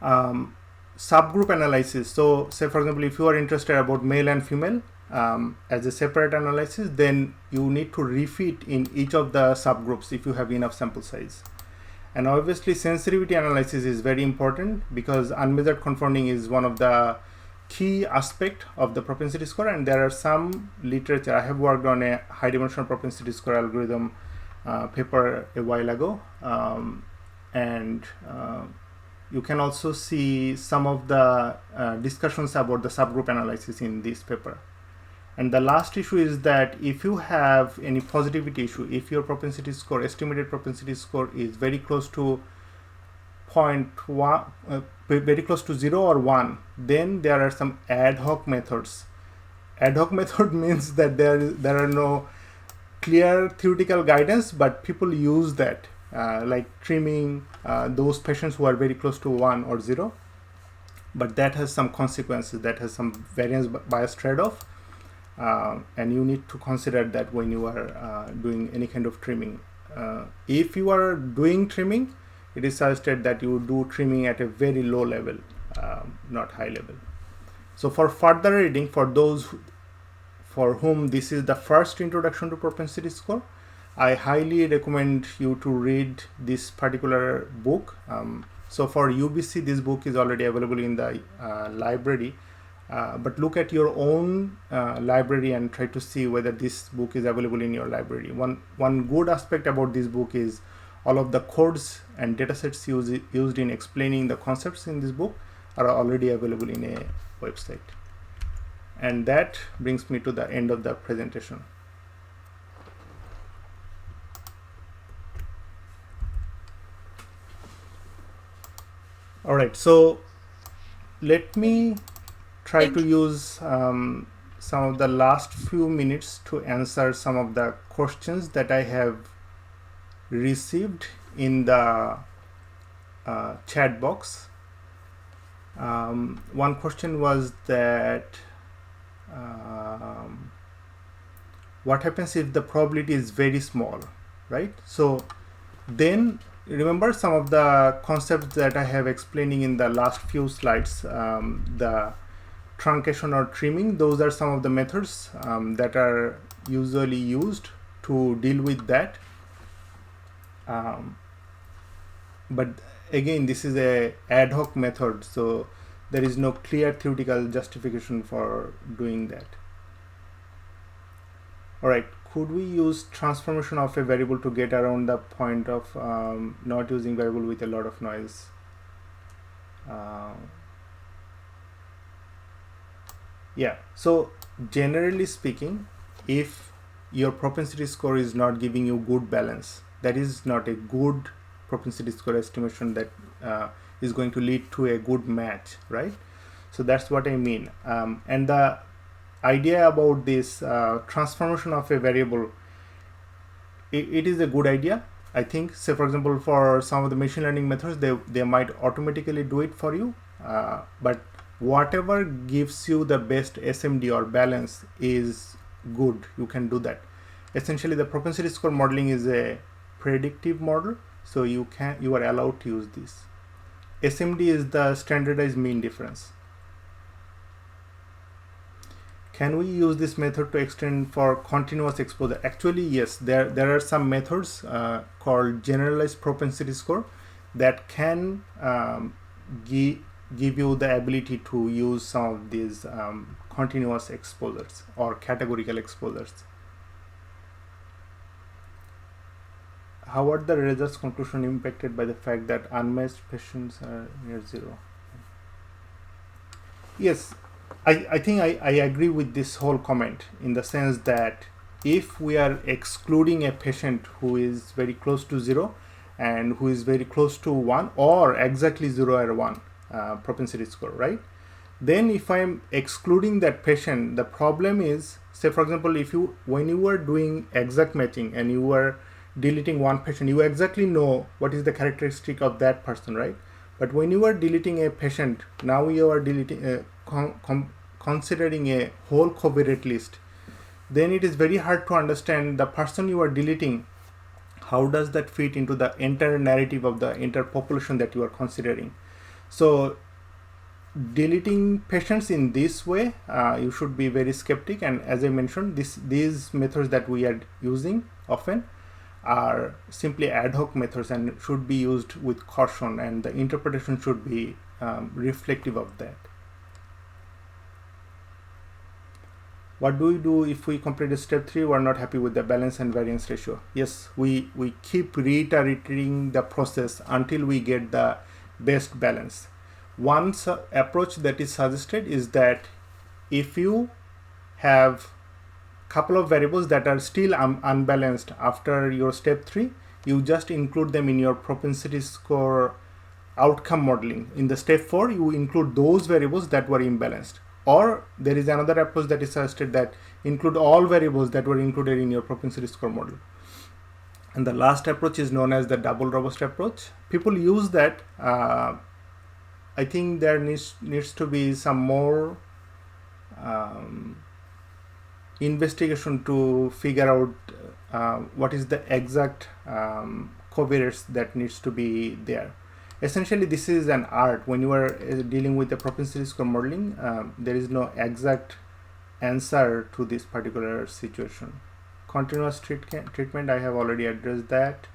Subgroup analysis. So say for example, if you are interested about male and female as a separate analysis, then you need to refit in each of the subgroups if you have enough sample size. And obviously sensitivity analysis is very important because unmeasured confounding is one of the key aspect of the propensity score, and there are some literature. I have worked on a high dimensional propensity score algorithm paper a while ago, and you can also see some of the discussions about the subgroup analysis in this paper. And the last issue is that if you have any positivity issue, if your propensity score, estimated propensity score is very close to 0.1, very close to 0 or 1, then there are some ad hoc methods. Ad hoc method means that there are no clear theoretical guidance, but people use that, like trimming those patients who are very close to 1 or 0. But that has some consequences, that has some variance bias trade-off. And you need to consider that when you are doing any kind of trimming. If you are doing trimming, it is suggested that you do trimming at a very low level, not high level. So for further reading, for those for whom this is the first introduction to propensity score, I highly recommend you to read this particular book. So for UBC, this book is already available in the library. But look at your own library and try to see whether this book is available in your library. One good aspect about this book is all of the codes and datasets used in explaining the concepts in this book are already available in a website. And that brings me to the end of the presentation. All right, so let me try to use some of the last few minutes to answer some of the questions that I have received in the chat box. One question was that what happens if the probability is very small, right? So then remember some of the concepts that I have explaining in the last few slides, the truncation or trimming. Those are some of the methods that are usually used to deal with that. But again, this is a ad hoc method, so there is no clear theoretical justification for doing that. All right, could we use transformation of a variable to get around the point of not using variable with a lot of noise? Yeah, so generally speaking, if your propensity score is not giving you good balance, that is not a good propensity score estimation that is going to lead to a good match, right? So that's what I mean. And the idea about this transformation of a variable, it is a good idea. I think, say for example, for some of the machine learning methods, they might automatically do it for you, but whatever gives you the best SMD or balance is good. You can do that. Essentially, the propensity score modeling is a predictive model, so you are allowed to use this. SMD is the standardized mean difference. Can we use this method to extend for continuous exposure? Actually, yes. There are some methods called generalized propensity score that can give you the ability to use some of these continuous exposures or categorical exposures. How are the results conclusion impacted by the fact that unmatched patients are near zero? Yes, I think I agree with this whole comment in the sense that if we are excluding a patient who is very close to zero and who is very close to 1 or exactly 0 or 1 propensity score, right? Then if I'm excluding that patient, the problem is, say for example, when you were doing exact matching and you were deleting one patient, you exactly know what is the characteristic of that person, right? But when you are deleting a patient, now you are deleting considering a whole covariate list, then it is very hard to understand the person you are deleting. How does that fit into the entire narrative of the entire population that you are considering? So deleting patients in this way, you should be very skeptic. And as I mentioned, these methods that we are using often are simply ad hoc methods and should be used with caution, and the interpretation should be reflective of that. What do we do if we completed step 3, we're not happy with the balance and variance ratio? Yes, we keep reiterating the process until we get the best balance. One approach that is suggested is that if you have couple of variables that are still unbalanced after your step 3, you just include them in your propensity score outcome modeling. In the step 4, you include those variables that were imbalanced. Or there is another approach that is suggested that include all variables that were included in your propensity score model. And the last approach is known as the double robust approach. People use that. I think there needs to be some more investigation to figure out what is the exact covariates that needs to be there. Essentially, this is an art. When you are dealing with the propensity score modeling, there is no exact answer to this particular situation. Continuous treatment, I have already addressed that.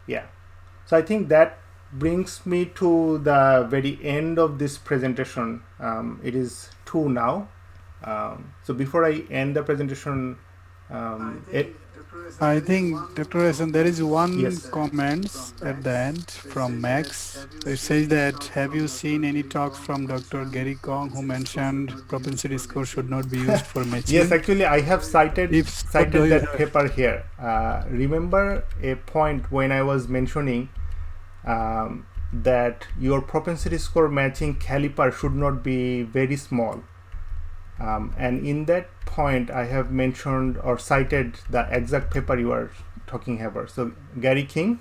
Yeah. So I think that brings me to the very end of this presentation. It is 2 now. So before I end the presentation, I think, Dr. Hassan, there is one Yes. comment at the end from Max. It says that, have you seen any talks from Dr. Gary Kong who mentioned propensity score should not be used for matching? Yes, actually, I have cited If so, do you that have- paper here. Remember a point when I was mentioning that your propensity score matching caliper should not be very small. And in that point, I have mentioned or cited the exact paper you are talking about. So Gary King,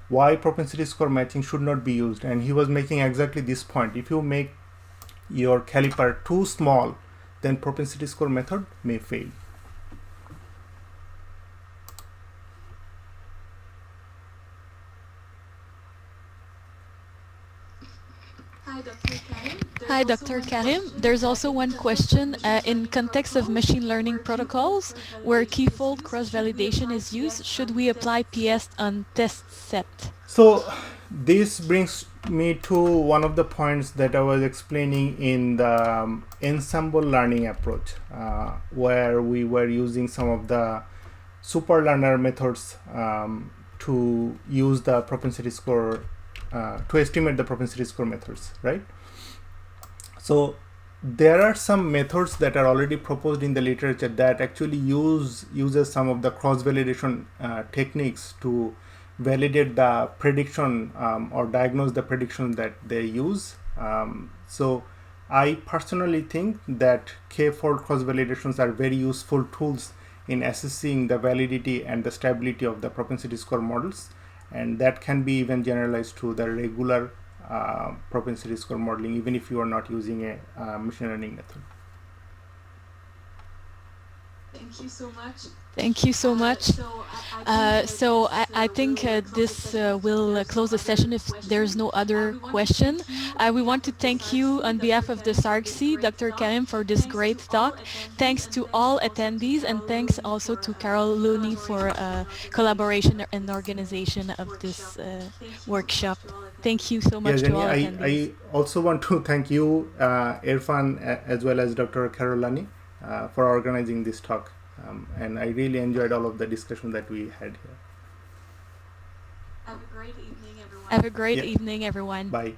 why propensity score matching should not be used, and he was making exactly this point. If you make your caliper too small, then propensity score method may fail. Hi, Dr. Karim. There's also one question. In context of machine learning protocols where key-fold cross-validation is used, should we apply PS on test set? So this brings me to one of the points that I was explaining in the ensemble learning approach, where we were using some of the super learner methods to use the propensity score, to estimate the propensity score methods, right? So there are some methods that are already proposed in the literature that actually uses some of the cross-validation techniques to validate the prediction or diagnose the prediction that they use. So I personally think that k-fold cross-validations are very useful tools in assessing the validity and the stability of the propensity score models, and that can be even generalized to the regular propensity score modeling, even if you are not using a machine learning method. Thank you so much. Thank you so much. So I think this will close the session if there's no other question. We want to thank you on behalf of the SARC-C, Dr. Karim, for this great talk. Thanks to all attendees, and thanks also to Carol Looney for collaboration and organization of this workshop. Thank you so much Yeah, to all Jenny, attendees. I also want to thank you, Irfan, as well as Dr. Carolani, for organizing this talk. And I really enjoyed all of the discussion that we had here. Have a great evening, everyone. Have a great evening, everyone. Bye.